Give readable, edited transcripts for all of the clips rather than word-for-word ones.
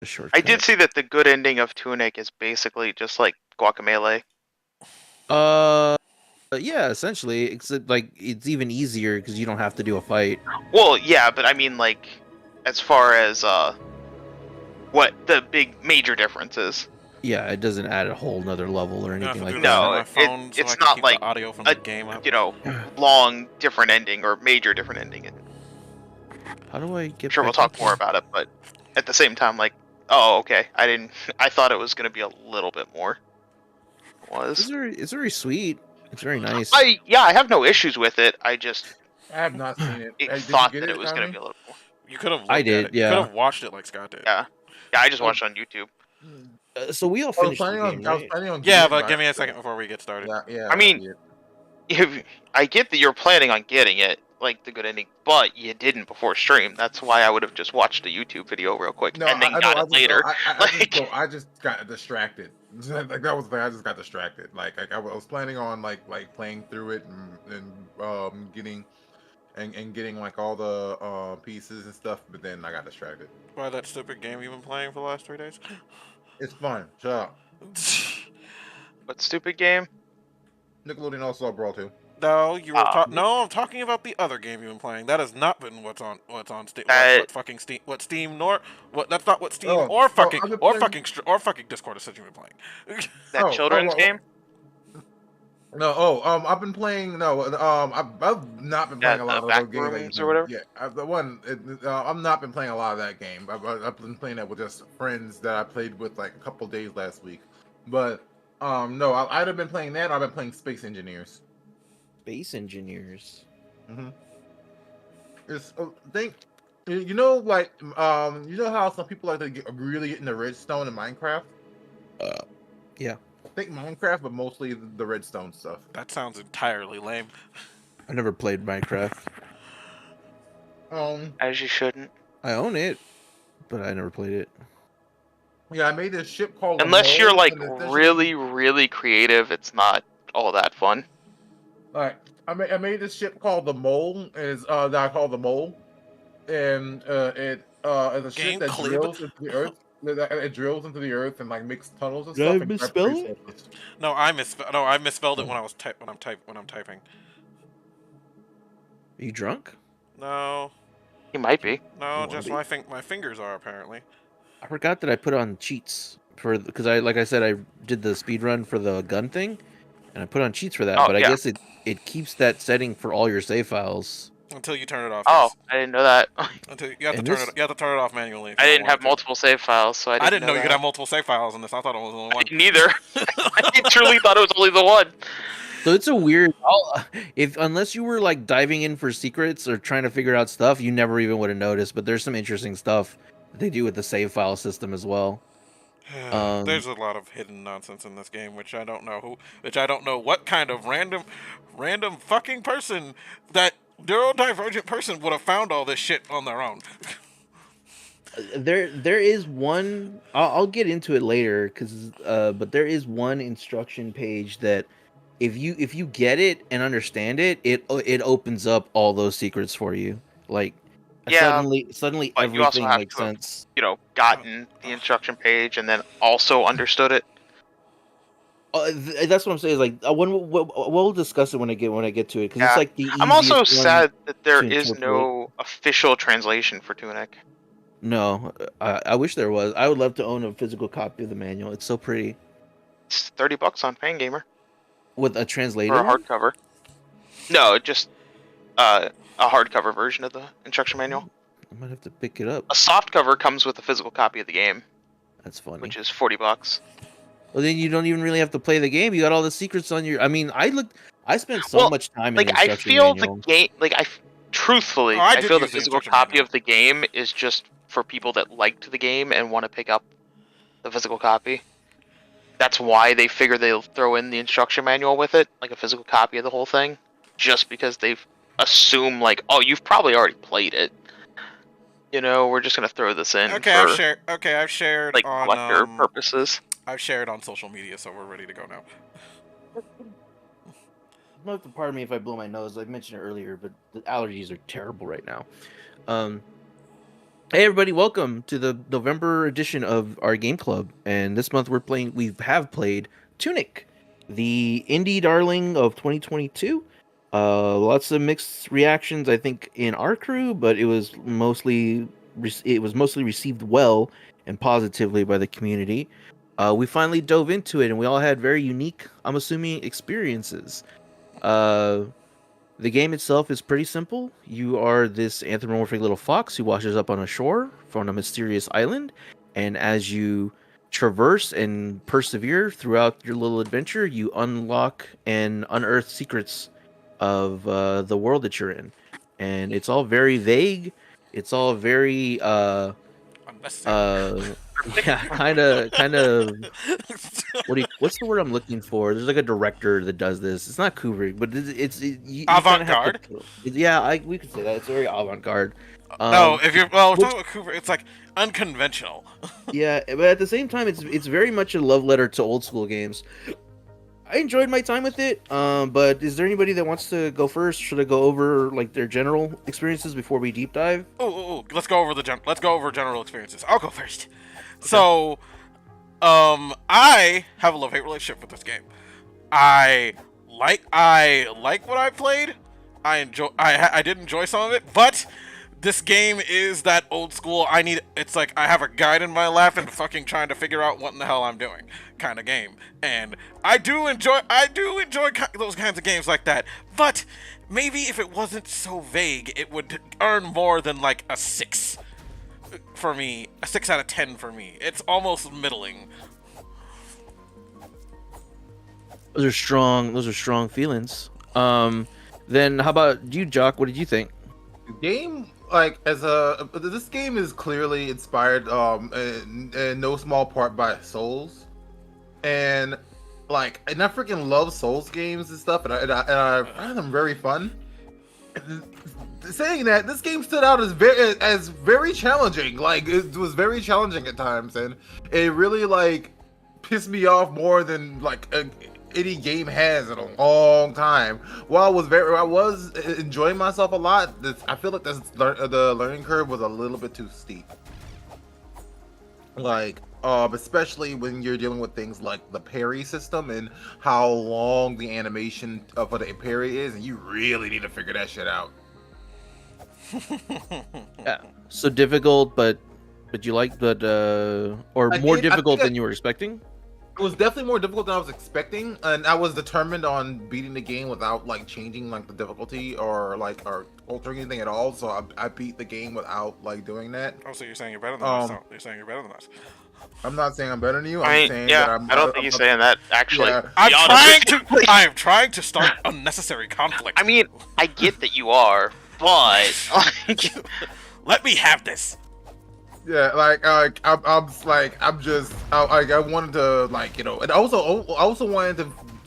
a I did shortcut. see that the good ending of Tunic is basically just like Guacamelee. Uh, yeah, essentially, except like it's even easier because you don't have to do a fight. Well, yeah, but I mean like as far as what the big major difference is. Yeah, it doesn't add a whole nother level or I'm gonna have anything to do like that that. on No, my phone so I it's can not keep like the audio from a the game up. long different ending or major different ending. I'm How do I get sure we'll back talk up more there? about it, but at the same time, like, oh, okay, I didn't. I thought it was gonna be a little bit more. It was. It's very sweet. It's very nice. I have no issues with it. I just I have not seen it. Hey, did you thought get that it it, was gonna Tommy? be a little more. You could have I looked at did, it. You could yeah. have watched it like Scott did. Yeah, yeah. I just Oh, watched it on YouTube. So we all finished the game, I was right? planning on getting Yeah, it, but but give me a second before we get started. yeah, yeah, I I mean, did. if I get that you're planning on getting it, like the good ending, but you didn't before stream. That's why I would have just watched a YouTube video real quick No, and then I know. got it later. Like, I just got distracted. Like that was the thing. I just got distracted. Like I was planning on like playing through it and getting and getting like all the pieces and stuff, but then I got distracted. Why that stupid game you've been playing for the last 3 days? It's fun. Shut up. what stupid game? Nickelodeon also Brawl 2. No, you were Uh, No, I'm talking about the other game you've been playing. That has not been what's on Steam. that What fucking Steam? What Steam nor what? That's not what Steam Oh, oh, I've been playing. or fucking Discord has said you've been playing. that children's What? game? No, I've been playing. No, I've not been playing Yeah, a the lot of back those games that you've rooms or been. whatever. Yeah, I've not been playing a lot of that game. I've been playing that with just friends that I played with like a couple days last week. But no, I've either been playing that or I've been playing Space Engineers. Space engineers. Mm-hmm. It's think you know like you know how some people like to really get into redstone in Minecraft. Yeah. I think Minecraft, but mostly the redstone stuff. That sounds entirely lame. I never played Minecraft. Um, As you shouldn't. I own it, but I never played it. yeah, I made this ship called a Unless you're mole, like and essentially, really, really creative, it's not all that fun. like, I made this ship called the mole, that I call the mole, and it is a ship Game that clip. drills into the earth. It drills into the earth and like makes tunnels and Did stuff I and grabs misspell it? resources. No, I misspelled it Oh. when I'm typing. Are you drunk? No, He might be. no, wanna just be? my fingers are apparently. I forgot that I put on cheats for because like I said, I did the speed run for the gun thing, and I put on cheats for that. Oh But I yeah. guess it keeps that setting for all your save files. Until you turn it off, Oh, yes. I didn't know that. Until you have to And turn it. this, You have to turn it off manually if I you don't didn't want have it to. multiple save files, so I I didn't didn't know know you could that. have multiple save files in this. I thought it was only one. Neither. I truly thought it was only the one. so it's a weird. If unless you were like diving in for secrets or trying to figure out stuff, you never even would have noticed. But there's some interesting stuff that they do with the save file system as well. There's a lot of hidden nonsense in this game, which I don't know what kind of random fucking person that neurodivergent person would have found all this shit on their own. There is one. I'll get into it later because but there is one instruction page that if you get it and understand it, it opens up all those secrets for you. Like Yeah, suddenly but you also everything have makes to have, sense. gotten the instruction page and then also understood it. That's what I'm saying. Is like we'll discuss it when I get to it because it's Yeah. like the I'm also easiest one sad that there to is incorporate. no official translation for Tunic. No, I wish there was. I would love to own a physical copy of the manual. It's so pretty It's $30 on Fangamer with a for translated a one. hardcover. No, just a hardcover version of the instruction manual. I might have to pick it up. A soft cover comes with a physical copy of the game, That's funny. which is $40. Well, then you don't even really have to play the game. You got all the secrets on your. I mean, I spent so Well, much time in like the I instruction feel the manual. game, truthfully, Oh, I I did feel the use the physical instruction copy manual. of the game is just for people that liked the game and want to pick up the physical copy. That's why they figure they'll throw in the instruction manual with it, like a physical copy of the whole thing, just because they assume like, oh, you've probably already played it. We're just gonna throw this in Okay, for I've shared like on collector purposes. I've shared on social media, so we're ready to go now. You'll have to pardon me if I blow my nose. I mentioned it earlier, but the allergies are terrible right now. Um, Hey everybody, welcome to the November edition of our game club. And this month we have played Tunic, the indie darling of 2022. Lots of mixed reactions, I think, in our crew, but it was mostly received well and positively by the community. We finally dove into it, and we all had very unique, I'm assuming, experiences. Uh, the game itself is pretty simple. You are this anthropomorphic little fox who washes up on a shore from a mysterious island, and as you traverse and persevere throughout your little adventure, you unlock and unearth secrets of the world that you're in. And it's all very vague. It's all very Unnecessary. uh yeah, kind of what's the word I'm looking for? There's like a director that does this. It's not Kubrick, but you kind of have to. Avant-garde. Yeah, we could say that. It's very avant-garde. No, if you're we're Which, talking about Cooper, it's like unconventional. yeah, but at the same time, it's very much a love letter to old school games. I enjoyed my time with it. But is there anybody that wants to go first? Should I go over like their general experiences before we deep dive? Ooh, let's go over general experiences. I'll go first. So, I have a love-hate relationship with this game. I like what I played. I did enjoy some of it, but this game is that old school. It's like I have a guide in my lap and fucking trying to figure out what in the hell I'm doing kind of game. And I do enjoy those kinds of games like that. But maybe if it wasn't so vague, it would earn more than like a 6 for me. A 6 out of 10 for me. It's almost middling. Those are strong. Those are strong feelings. Then how about you, Jock? What did you think? Game like as a this game is clearly inspired in no small part by Souls, and I freaking love Souls games and stuff, and I find them very fun. Saying that, this game stood out as very challenging. Like, it was very challenging at times, and it really pissed me off more than any game has in a long time. While I was enjoying myself a lot, I feel like the learning curve was a little bit too steep. Especially when you're dealing with things like the parry system and how long the animation for the parry is, and you really need to figure that shit out. Yeah. So difficult, but you liked, or more difficult than you were expecting. It was definitely more difficult than I was expecting, and I was determined on beating the game without changing the difficulty or altering anything at all. So I beat the game without doing that. Oh, so you're saying you're better than us? No, you're saying you're better than us. I'm not saying I'm better than you. I I'm saying yeah, that I don't think he's saying that, actually. Yeah. I am trying to start unnecessary conflict. I mean, I get that you are, but let me have this. Yeah, I wanted to and I also wanted to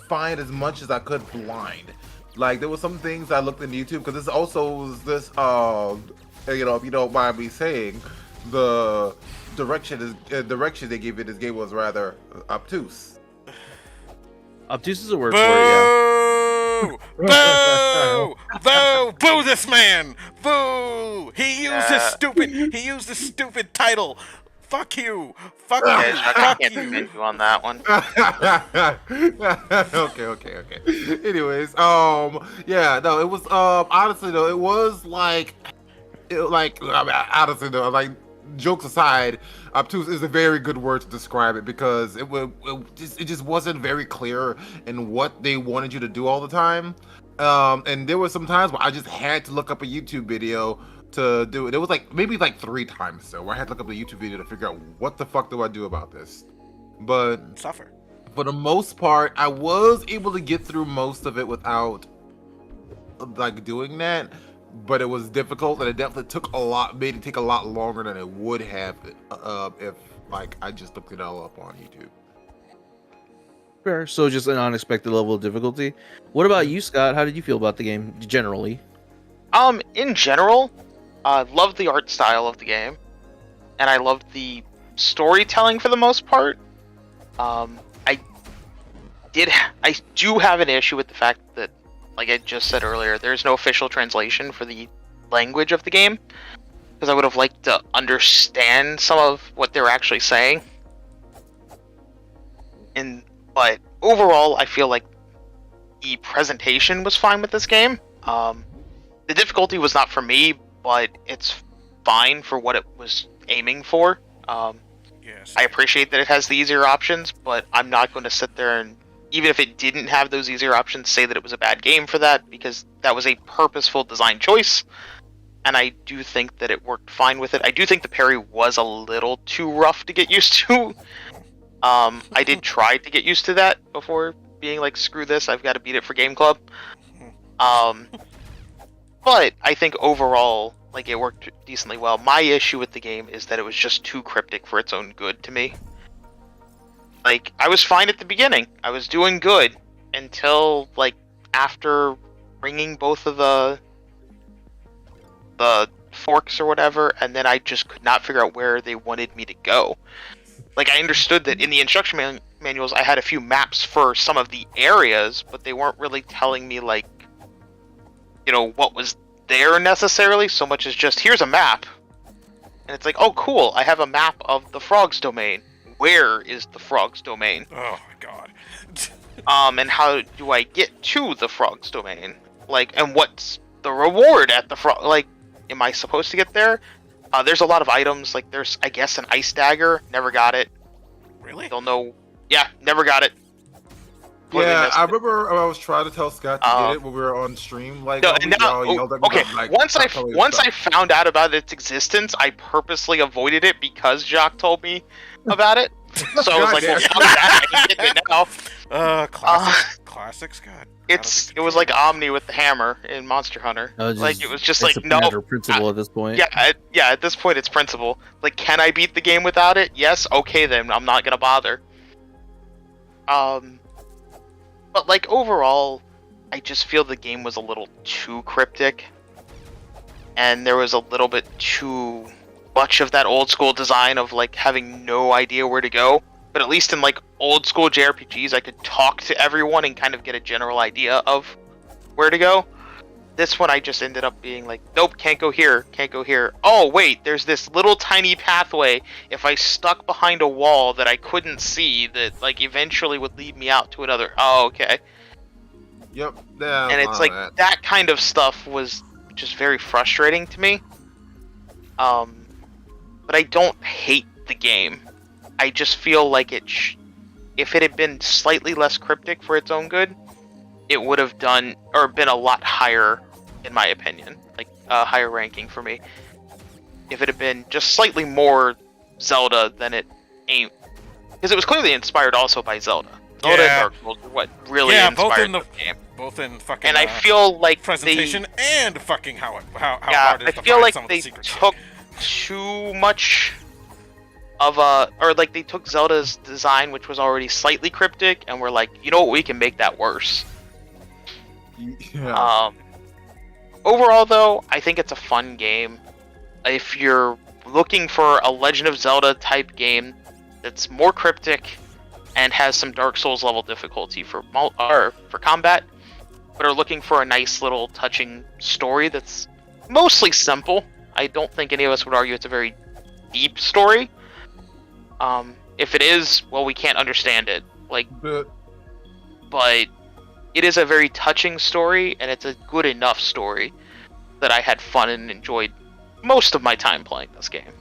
find as much as I could blind. There were some things I looked in YouTube because this also was this if you don't mind me saying, the direction they gave it this game was rather obtuse. Obtuse is a word for it, yeah. Boo! Boo! Boo this man! Boo! He used this stupid title. Fuck you! Fuck okay, you! I Fuck can't you! defend you on that one. Okay. Anyways, yeah, no, it was honestly though, it was honestly though, jokes aside, obtuse is a very good word to describe it because it just wasn't very clear in what they wanted you to do all the time. And there were some times where I just had to look up a YouTube video to do it. It was maybe 3 times so where I had to look up a YouTube video to figure out what the fuck do I do about this. But Suffer. for the most part, I was able to get through most of it without doing that. But it was difficult, and it definitely made it take a lot longer than it would have if I just looked it all up on YouTube. Fair. So just an unexpected level of difficulty. What about you, Scott? How did you feel about the game generally? In general, I loved the art style of the game, and I loved the storytelling for the most part. I do have an issue with the fact that, like I just said earlier, there's no official translation for the language of the game. because I would have liked to understand some of what they're actually saying. But overall, I feel like the presentation was fine with this game. The difficulty was not for me, but it's fine for what it was aiming for. Yes. I appreciate that it has the easier options, but I'm not going to sit there and, even if it didn't have those easier options, say that it was a bad game for that, because that was a purposeful design choice, and I do think that it worked fine with it. I do think the parry was a little too rough to get used to. I did try to get used to that before being like, screw this, I've got to beat it for Game Club. But I think overall, like, it worked decently well. My issue with the game is that it was just too cryptic for its own good to me. Like, I was fine at the beginning. I was doing good until, like, after ringing both of the forks or whatever, and then I just could not figure out where they wanted me to go. Like, I understood that in the instruction manuals I had a few maps for some of the areas, but they weren't really telling me, like, you know, what was there necessarily, so much as just, here's a map. And it's like, oh cool, I have a map of the frog's domain. Where is the frog's domain? Oh my god. And how do I get to the frog's domain? Like, and what's the reward at the frog? Like, am I supposed to get there? There's a lot of items, like there's, I guess, an ice dagger. Never got it. Really? Don't know. Yeah, never got it. Yeah, I remember I was trying to tell Scott to get it when we were on stream. Like, no, we now, all yelled at me, okay. like, Once I found out about its existence, I purposely avoided it because Jacques told me about it. So I was like, well, fuck that, I can get it now. Classic Scott. It was like Omni with the hammer in Monster Hunter. Like, it was just like, no. Matter of principle at this point. Yeah, at this point it's principle. Like, can I beat the game without it? Yes. Okay, then I'm not gonna bother. But, like, overall, I just feel the game was a little too cryptic. And there was a little bit too much of that old school design of, like, having no idea where to go. But at least in, like, old school JRPGs, I could talk to everyone and kind of get a general idea of where to go. This one, I just ended up being like, nope, can't go here, can't go here. Oh, wait, there's this little tiny pathway. If I stuck behind a wall that I couldn't see, that, like, eventually would lead me out to another. Oh, okay. Yep. Yeah, and it's like, that kind of stuff was just very frustrating to me. But I don't hate the game. I just feel like if it had been slightly less cryptic for its own good, it would have done, or been a lot higher, in my opinion. Like, a higher ranking for me. If it had been just slightly more Zelda than it ain't. Because it was clearly inspired also by Zelda. Zelda and Dark Souls are what really inspired the game. Both in fucking, and I feel like presentation and fucking how hard it is I to feel find like some of they the secret took too much of or like they took Zelda's design, which was already slightly cryptic, and were like, you know what, we can make that worse. Yeah. Overall, though, I think it's a fun game. If you're looking for a Legend of Zelda type game that's more cryptic and has some Dark Souls level difficulty for combat, but are looking for a nice little touching story that's mostly simple. I don't think any of us would argue it's a very deep story. If it is, well, we can't understand it. Like, but it is a very touching story, and it's a good enough story that I had fun and enjoyed most of my time playing this game.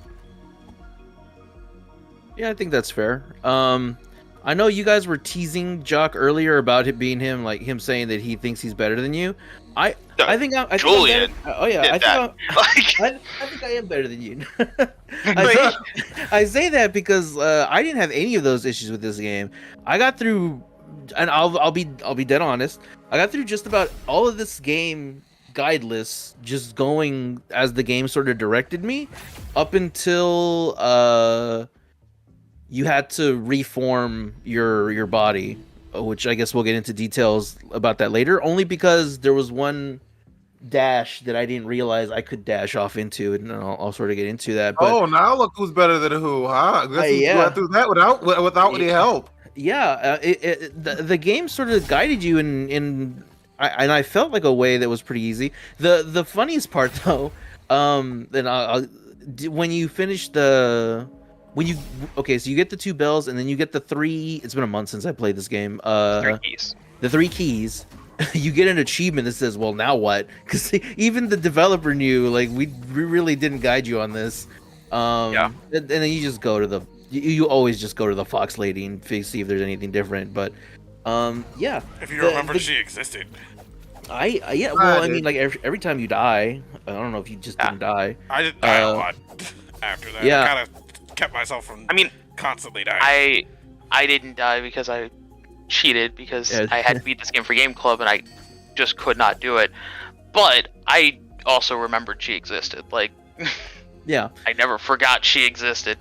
Yeah, I think that's fair. I know you guys were teasing Jock earlier about it being him saying that he thinks he's better than you. I think Julian. I think I am better than you. I say that because I didn't have any of those issues with this game. I got through, and I'll be dead honest. I got through just about all of this game guideless, just going as the game sort of directed me, up until you had to reform your body, which I guess we'll get into details about that later, only because there was one dash that I didn't realize I could dash off into, and I'll sort of get into that. But, now look who's better than who, huh? Yeah. Got through that without any help. Yeah, the game sort of guided you and I felt like a way that was pretty easy. The funniest part though, then when you finish okay, so you get the 2 bells and then you get the 3. It's been a month since I played this game. 3 keys. The 3 keys. You get an achievement that says, "Well, now what?" Because even the developer knew, like, we really didn't guide you on this. And then you just go to the. You always just go to the Fox Lady and see if there's anything different. But, yeah. If you remember, she existed. Yeah. Well, I mean, like every time you die, I don't know if you just didn't die. I didn't die a lot after that. Yeah. I kind of kept myself from. Constantly dying. I didn't die because I cheated because I had to beat this game for Game Club and I just could not do it. But I also remembered she existed. Like, yeah, I never forgot she existed.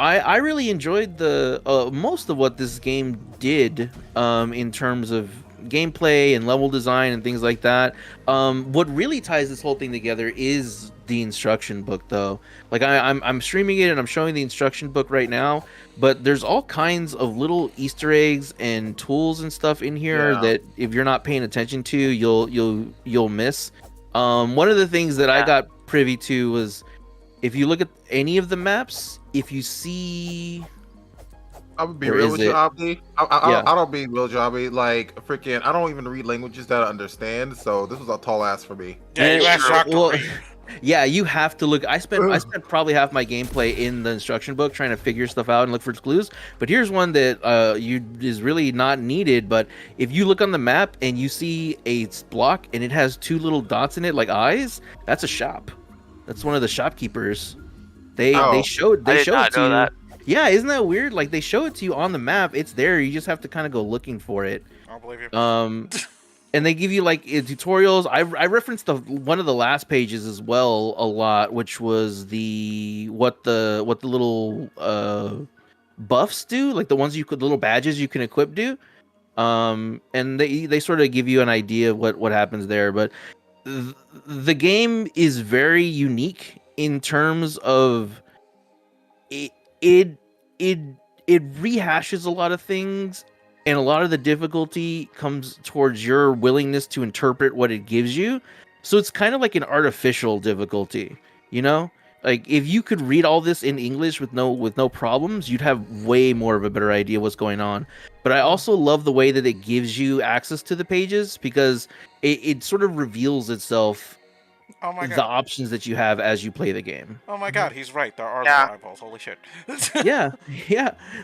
I really enjoyed the most of what this game did in terms of gameplay and level design and things like that. What really ties this whole thing together is the instruction book, though. Like I'm streaming it and I'm showing the instruction book right now, but there's all kinds of little Easter eggs and tools and stuff in here that if you're not paying attention to, you'll miss. One of the things that I got privy to was, if you look at any of the maps, if you see, I would be real with you, Abdi. I don't be real, Jobby. Like, freaking, I don't even read languages that I understand, so this was a tall ask for me. Yeah, you asked Jacques to read. Yeah, you have to look. I spent probably half my gameplay in the instruction book trying to figure stuff out and look for clues. But here's one that is really not needed. But if you look on the map and you see a block and it has 2 little dots in it like eyes, that's a shop. That's one of the shopkeepers. They showed it to you. That. Yeah, isn't that weird? Like, they show it to you on the map. It's there. You just have to kind of go looking for it. I don't believe you. And they give you like tutorials. I referenced one of the last pages as well a lot, which was what the little buffs do, like the ones the little badges you can equip do. And they sort of give you an idea of what happens there. But the game is very unique in terms of it rehashes a lot of things. And a lot of the difficulty comes towards your willingness to interpret what it gives you. So it's kind of like an artificial difficulty, you know? Like, if you could read all this in English with no problems, you'd have way more of a better idea what's going on. But I also love the way that it gives you access to the pages, because it sort of reveals itself, the options that you have as you play the game. Oh my god, he's right. There are little eyeballs. Holy shit. yeah.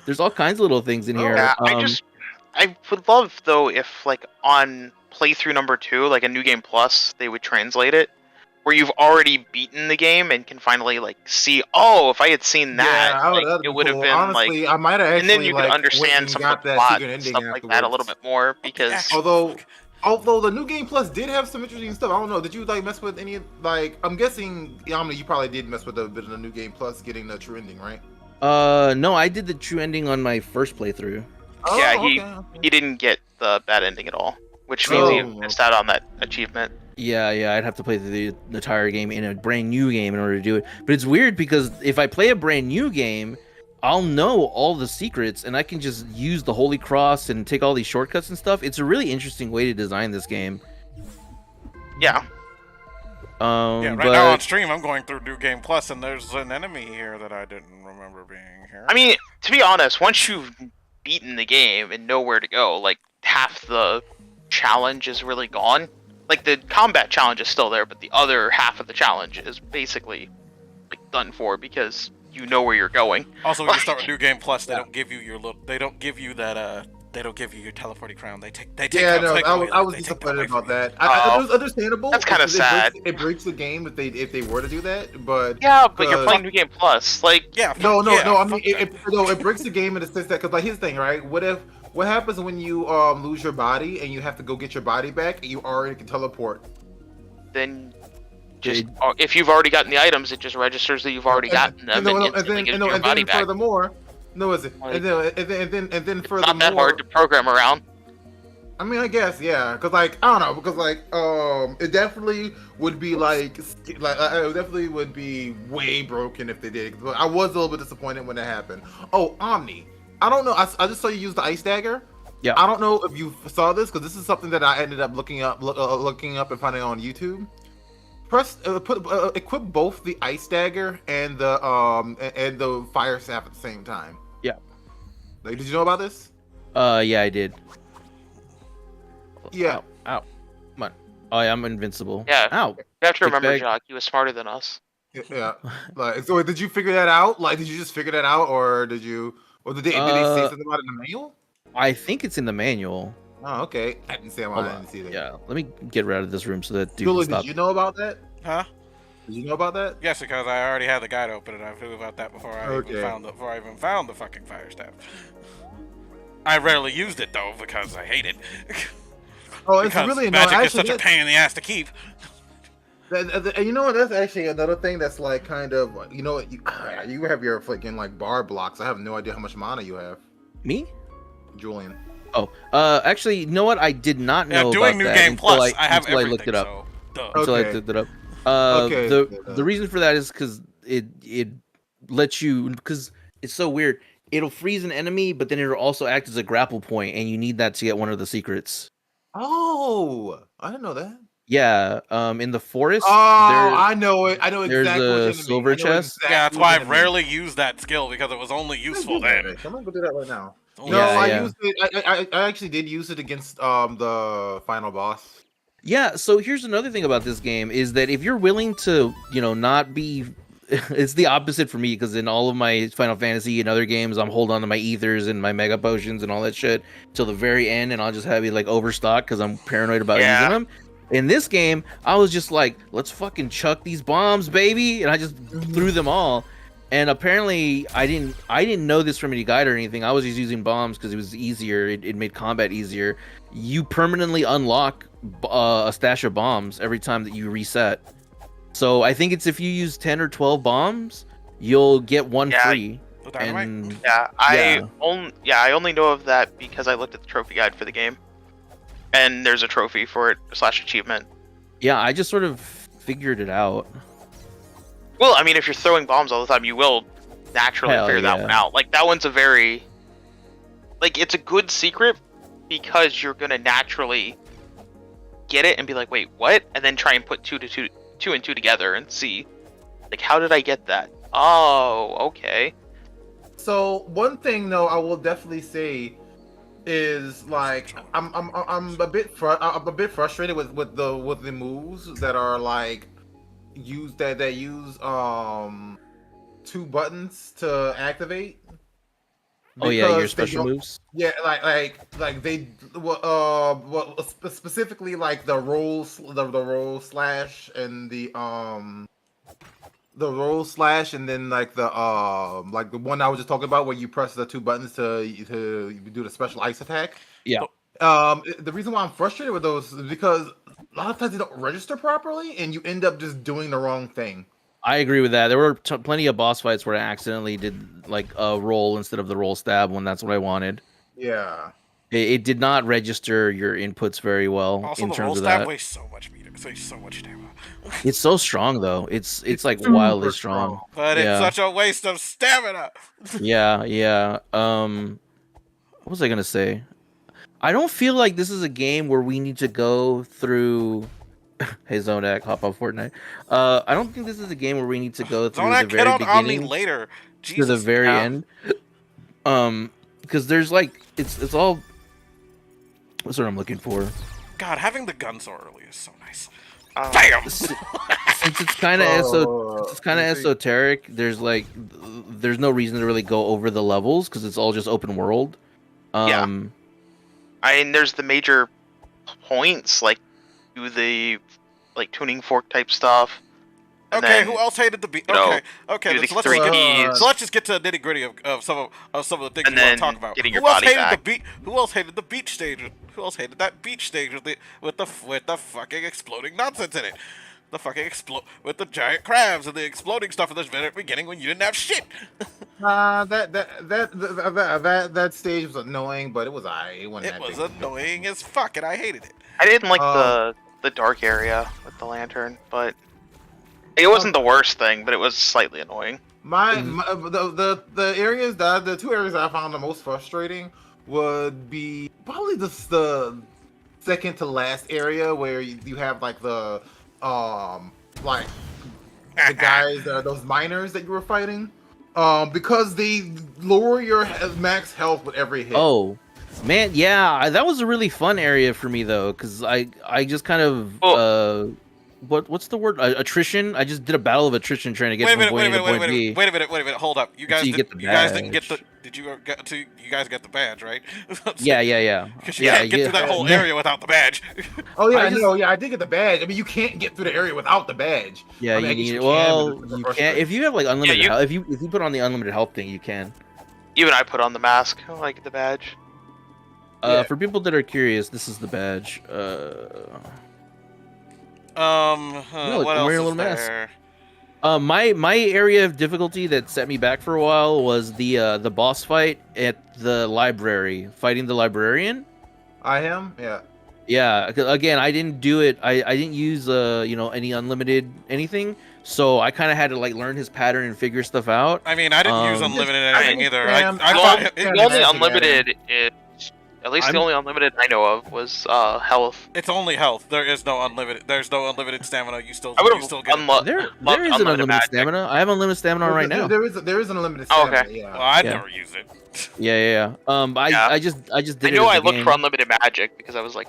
There's all kinds of little things in here. Yeah, I would love, though, if, like, on playthrough number 2, like a New Game Plus, they would translate it, where you've already beaten the game and can finally, like, see, if I had seen that, it would have been, honestly, like, I might have actually, and then you could understand some of the plot and stuff like that a little bit more, because... Although the New Game Plus did have some interesting stuff. I don't know. Did you, like, mess with any, like, I'm guessing, Omni, you probably did mess with a bit of the New Game Plus getting the true ending, right? No, I did the true ending on my first playthrough. He didn't get the bad ending at all, which means he missed out on that achievement. Yeah, I'd have to play the entire game in a brand new game in order to do it. But it's weird because if I play a brand new game, I'll know all the secrets and I can just use the Holy Cross and take all these shortcuts and stuff. It's a really interesting way to design this game. Yeah. Right now on stream, I'm going through New Game Plus, and there's an enemy here that I didn't remember being here. I mean, to be honest, once you've beaten the game and know where to go, like, half the challenge is really gone. Like, the combat challenge is still there, but the other half of the challenge is basically, like, done for, because you know where you're going. Also, when you start with New Game Plus, they don't give you your they don't give you that they don't give you your teleporting crown. They take I was disappointed about that. It was understandable. That's kind of sad. It breaks the game if they were to do that, but but you're playing New Game Plus, like no. I mean, it breaks the game in the sense that, because, like, here's the thing, right? What happens when you lose your body and you have to go get your body back and you already can teleport? Then just if you've already gotten the items, it just registers that you've already gotten them and instantly gives you your body back. Furthermore, no, is it? And then furthermore, it's not that hard to program around. I mean, I guess, yeah, because, like, I don't know, because, like, it definitely would be it definitely would be way broken if they did. But I was a little bit disappointed when that happened. Oh, Omni, I don't know. I just saw you use the ice dagger. Yeah. I don't know if you saw this, because this is something that I ended up looking up and finding on YouTube. equip both the ice dagger and the fire staff at the same time. Yeah. Like, did you know about this? Yeah, I did. Yeah. Ow. Come on. Oh, yeah, I'm invincible. Yeah. Ow. You have to remember, bag. Jock, he was smarter than us. Yeah. Like, so did you figure that out? Like, did you just figure that out, or did they say something about it in the manual? I think it's in the manual. Oh, okay. I didn't see why I didn't see that. Yeah, let me get rid of this room so that dude Julie, can stop. did you know about that? Huh? Did you know about that? Yes, because I already had the guide open, and I knew about that before I Okay. even found the fucking fire staff. I rarely used it though because I hate it. Oh, it's because really annoying. magic is such a pain in the ass to keep. You know what? That's actually another thing that's like kind of, you know, you have your fucking like bar blocks. I have no idea how much mana you have, Me? Julian. Oh, actually, you know what? I did not know doing about New that Game until Plus, I have until everything. I looked it up. So, duh. Until I Okay. looked it up. Okay. The reason for that is because it lets you, because it's so weird. It'll freeze an enemy, but then it'll also act as a grapple point, and you need that to get one of the secrets. Oh, I didn't know that. Yeah, in the forest. I know it. I know there's exactly a what enemy. silver I know chest. exactly Yeah, that's what why I've enemy. rarely used that skill because it was only useful then. I'm gonna go do that right now. Only No, Yeah, I yeah. used it. I actually did use it against the final boss. Yeah, so here's another thing about this game is that if you're willing to, not be it's the opposite for me because in all of my Final Fantasy and other games I'm hold on to my ethers and my mega potions and all that shit till the very end and I'll just have it like overstock because I'm paranoid about Yeah. using them. In this game, I was just like, let's fucking chuck these bombs, baby, and I just threw them all. And apparently I didn't know this from any guide or anything. I was just using bombs because it was easier. It made combat easier. You permanently unlock a stash of bombs every time that you reset. So I think it's if you use 10 or 12 bombs, you'll get one Yeah. free. The dynamite? And Yeah, Yeah. I only know of that because I looked at the trophy guide for the game, and there's a trophy for it / achievement. yeah, I just sort of figured it out. Well, I mean, if you're throwing bombs all the time, you will naturally Hell figure that yeah. one out. Like that one's a very, like it's a good secret because you're gonna naturally get it and be like, wait, what? And then try and put two and two together and see, like, how did I get that? Oh, okay. So one thing though, I will definitely say is like I'm a bit frustrated with the moves that are like that use two buttons to activate. Oh yeah, your Because they special don't- moves. Yeah, like they specifically like the roll slash and the roll slash and then like the one I was just talking about where you press the two buttons to do the special ice attack. Yeah. The reason why I'm frustrated with those is because a lot of times they don't register properly and you end up just doing the wrong thing. I agree with that. There were plenty of boss fights where I accidentally did like a roll instead of the roll stab when that's what I wanted. Yeah. It did not register your inputs very well Also, in the roll terms of stab that. wastes so much meter, so much stamina. It's so strong though. It's like super wildly strong. But Yeah. it's such a waste of stamina. Yeah. What was I gonna say? I don't feel like this is a game where we need to go through. Hey Zonak, hop on Fortnite. I don't think this is a game where we need to go through the Zonak hit very on Omni beginning later. to Jesus. the very yeah. end. Because there's like it's all. What's what I'm looking for? God, having the gun so early is so nice. Um, Bam! Since it's kind of it's kind of you see- esoteric. There's there's no reason to really go over the levels because it's all just open world. Yeah. I mean, there's the major points, like do the tuning fork type stuff. And Okay, then, who else hated the beat? you know, Okay. do then the let's three just get, keys. so let's just get to the nitty gritty of some of the things And we want then to talk about. getting your Who else body hated back. the beat? Who else hated the beach stage? Who else hated that beach stage with the fucking exploding nonsense in it? The fucking with the giant crabs and the exploding stuff at the very beginning when you didn't have shit. That stage was annoying, but it was alright. It wasn't It that was big. annoying as fuck, and I hated it. I didn't like the dark area with the lantern, but it wasn't the worst thing, but it was slightly annoying. The areas the two areas I found the most frustrating would be probably the second to last area where you have like the like the guys that are those miners that you were fighting, because they lower your max health with every hit. Oh, man, yeah, that was a really fun area for me though, because I just kind of what's the word? Attrition. I just did a battle of attrition trying to get from point A to point B. Wait a minute. Hold up. You guys, you get the you guys didn't get the. badge. Did you get to? You guys get the badge, right? Yeah. Because you can't get through that whole area without the badge. Oh yeah, I did get the badge. I mean, you can't get through the area without the badge. Yeah, I mean, you need. you can if you have like unlimited health. If you put on the unlimited health thing, you can. Even I put on the mask. I like the badge. For people that are curious, this is the badge. What else wearing a is little mask. there? My area of difficulty that set me back for a while was the boss fight at the library, fighting the librarian. I am, yeah. Yeah, again, I didn't do it. I didn't use any unlimited anything, so I kind of had to like learn his pattern and figure stuff out. I mean, I didn't use unlimited anything either. I The thought only unlimited is, at least the only unlimited I know of was health. it's only health. There is no unlimited. There's no unlimited stamina. You still I would get it. There is an unlimited magic. stamina. I have unlimited stamina right now. There is an unlimited Oh, stamina. okay. Yeah. Well, I never use it. Yeah. I just did I it. know as I a looked game. for unlimited magic because I was like,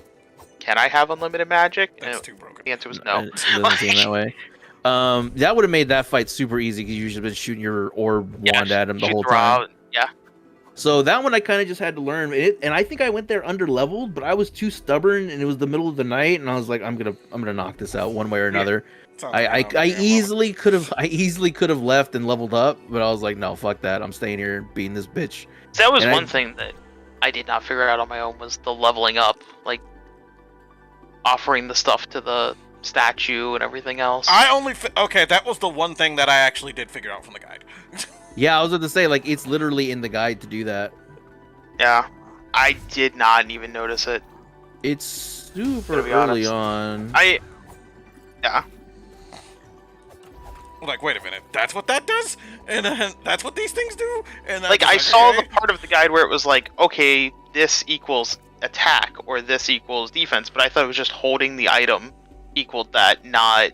can I have unlimited magic? That's And too broken. the answer was no. It doesn't seem that way. That would have made that fight super easy because you should have been shooting your orb wand at him the shoot whole the time. route, yeah. So that one I kind of just had to learn it, and I think I went there under leveled, but I was too stubborn, and it was the middle of the night, and I was like, I'm gonna knock this out one way or another. I easily could have left and leveled up, but I was like, no, fuck that, I'm staying here and beating this bitch. So that was And one thing that I did not figure out on my own was the leveling up, like offering the stuff to the statue and everything else. Okay, that was the one thing that I actually did figure out from the guide. Yeah, I was going to say, like, it's literally in the guide to do that. Yeah, I did not even notice it. It's super To be early honest. on. Like, wait a minute, that's what that does, and that's what these things do, and Like I saw the part of the guide where it was like, okay, this equals attack or this equals defense, but I thought it was just holding the item equaled that, not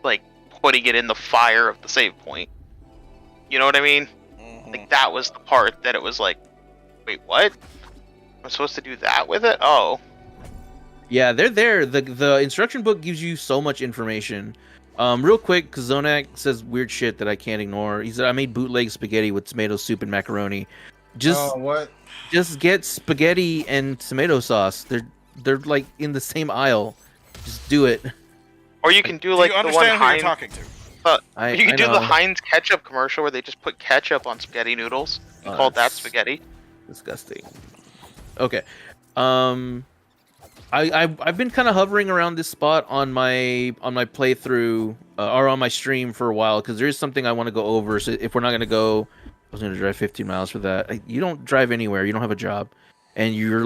like putting it in the fire of the save point. You know what I mean? Like that was the part that it was like, wait, what? I'm supposed to do that with it? Oh. Yeah, they're there. The instruction book gives you so much information. Real quick, because Zonak says weird shit that I can't ignore. He said, I made bootleg spaghetti with tomato soup and macaroni. What? Just get spaghetti and tomato sauce. They're like in the same aisle. Just do it. Or you can do like you the one understand who you're Heinz. talking to? You can I do the know. Heinz ketchup commercial where they just put ketchup on spaghetti noodles. You called that that's spaghetti. Disgusting. Okay. I've been kind of hovering around this spot on my playthrough or on my stream for a while because there is something I want to go over. So if we're not gonna go, I was gonna drive 15 miles for that. You don't drive anywhere. You don't have a job, and you're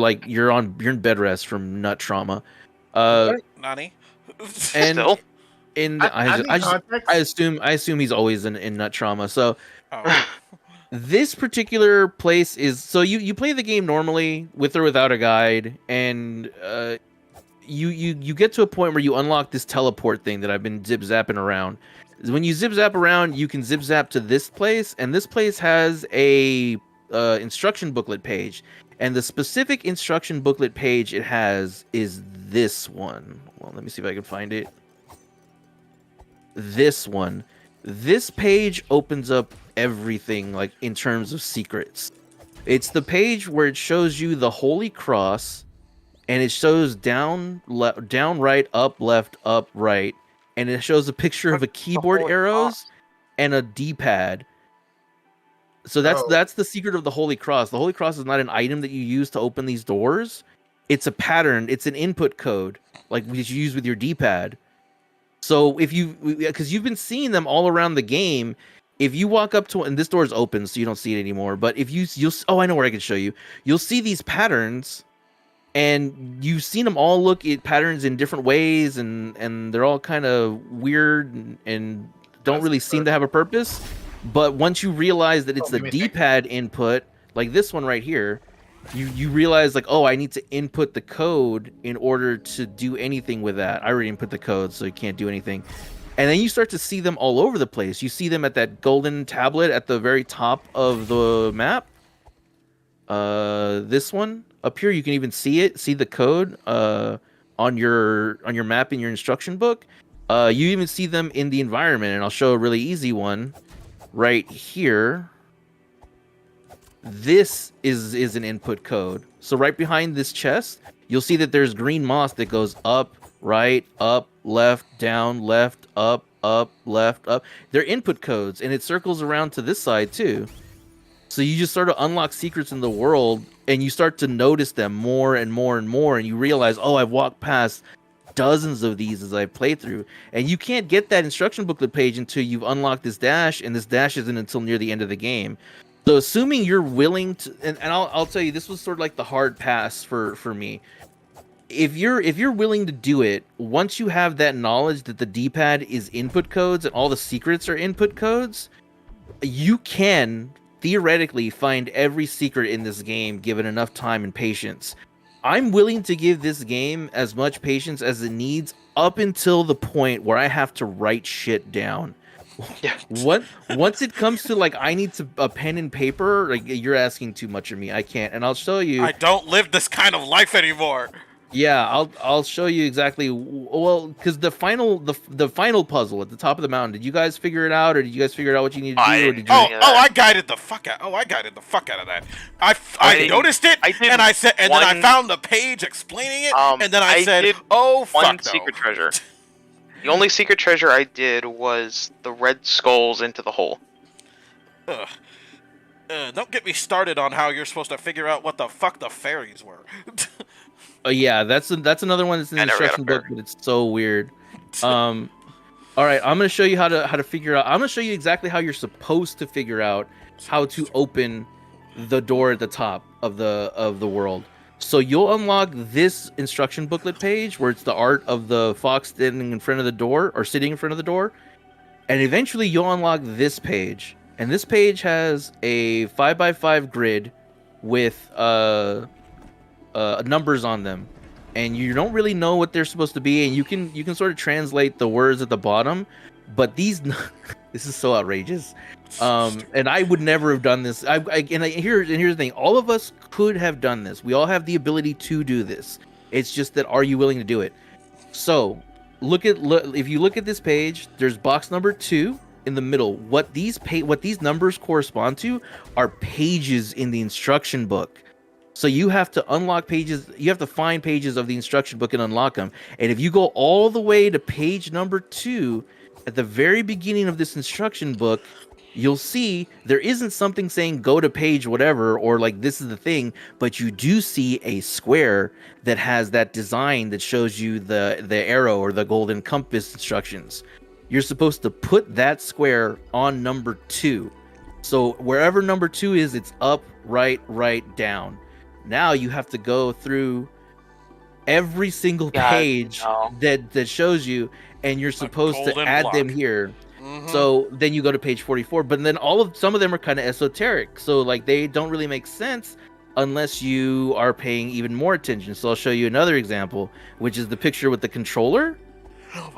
in bed rest from nut trauma. Nani? And Still? I assume he's always in nut trauma. So Oh. this particular place is so you play the game normally with or without a guide, and you get to a point where you unlock this teleport thing that I've been zip zapping around. When you zip zap around, you can zip zap to this place, and this place has a instruction booklet page, and the specific instruction booklet page it has is this one. Well, let me see if I can find it. This one. This page opens up everything, like in terms of secrets. It's the page where it shows you the Holy Cross, and it shows down, down, right, up, left, up, right, and it shows a picture of a keyboard Holy arrows and a D-pad. So that's the secret of the Holy Cross. The Holy Cross is not an item that you use to open these doors. It's a pattern. It's an input code, like you use with your D-pad. So because you've been seeing them all around the game, if you walk up to, and this door is open, so you don't see it anymore. But if I know where I can show you. You'll see these patterns, and you've seen them all look at patterns in different ways, and they're all kind of weird and don't really seem to have a purpose. But once you realize that it's the D-pad input, like this one right here, you realize like, oh, I need to input the code in order to do anything with that. I already input the code, so you can't do anything. And then you start to see them all over the place. You see them at that golden tablet at the very top of the map. This one up here, you can even see the code on your map in your instruction book. You even see them in the environment, and I'll show a really easy one right here. This is an input code. So right behind this chest, you'll see that there's green moss that goes up, right, up, left, down, left, up, left, up. They're input codes, and it circles around to this side too. So you just sort of unlock secrets in the world, and you start to notice them more and more and more, and you realize, oh, I've walked past dozens of these as I play through. And you can't get that instruction booklet page until you've unlocked this dash, and this dash isn't until near the end of the game. So assuming you're willing to, and I'll tell you, this was sort of like the hard pass for me. If you're willing to do it, once you have that knowledge that the D-pad is input codes and all the secrets are input codes, you can theoretically find every secret in this game given enough time and patience. I'm willing to give this game as much patience as it needs up until the point where I have to write shit down. Yeah. Once it comes to like I need a pen and paper, like you're asking too much of me. I can't, and I'll show you. I don't live this kind of life anymore. Yeah, I'll show you exactly. Well, because the final puzzle at the top of the mountain. Did you guys figure it out, or did you guys figure out what you need to do? Or did you... I guided the fuck out. I guided the fuck out of that. I noticed it, and I said, and then I found the page explaining it, and then I said, oh fuck one no. secret treasure. The only secret treasure I did was the red skulls into the hole. Ugh. Don't get me started on how you're supposed to figure out what the fuck the fairies were. Yeah, that's another one that's in the instruction book, but it's so weird. All right, I'm gonna show you how to figure out. I'm gonna show you exactly how you're supposed to figure out how to open the door at the top of the world. So you'll unlock this instruction booklet page where it's the art of the fox standing in front of the door or sitting in front of the door, and eventually you'll unlock this page. And this page has a 5x5 grid with numbers on them, and you don't really know what they're supposed to be, and you can sort of translate the words at the bottom, but these this is so outrageous. And I would never have done this. Here's the thing: all of us could have done this. We all have the ability to do this. It's just that, are you willing to do it? So if you look at this page, there's box number 2 in the middle. What these numbers correspond to are pages in the instruction book. So you have to unlock pages. You have to find pages of the instruction book and unlock them. And if you go all the way to page number 2, at the very beginning of this instruction book, you'll see there isn't something saying go to page whatever or like this is the thing, but you do see a square that has that design that shows you the arrow or the golden compass instructions. You're supposed to put that square on number 2. So wherever number 2 is, it's up, right, down. Now you have to go through every single page that shows you, and you're supposed to add them here. Mm-hmm. So then you go to page 44, but then some of them are kind of esoteric. So like they don't really make sense unless you are paying even more attention. So I'll show you another example, which is the picture with the controller.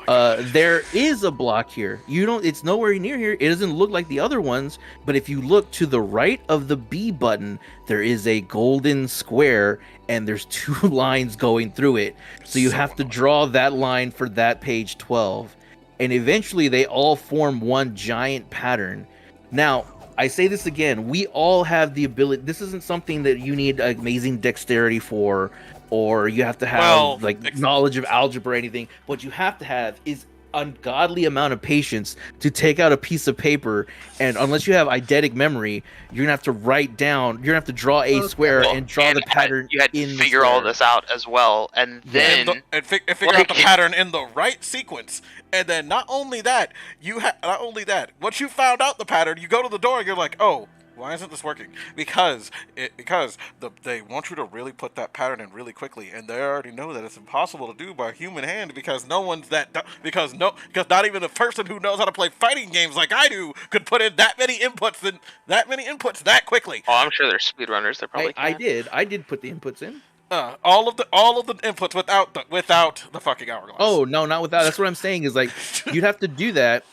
There is a block here. It's nowhere near here. It doesn't look like the other ones, but if you look to the right of the B button, there is a golden square and there's 2 lines going through it. So you have to draw that line for that page 12. And eventually they all form one giant pattern. Now, I say this again, we all have the ability. This isn't something that you need amazing dexterity for, or you have to have knowledge of algebra or anything. What you have to have is ungodly amount of patience to take out a piece of paper, and unless you have eidetic memory, you're gonna have to write down, you're gonna have to draw a square and draw the pattern. You had to figure all this out as well, and then figure out the pattern in the right sequence. And then not only that, once you found out the pattern, you go to the door and you're like, oh, Why isn't this working? Because they want you to really put that pattern in really quickly, and they already know that it's impossible to do by human hand because no one's because not even a person who knows how to play fighting games like I do could put in that many inputs that quickly. Oh, I'm sure there's speedrunners that probably I can. did put the inputs in. All of the inputs without the fucking hourglass. Oh no, not without. That's what I'm saying is like you'd have to do that.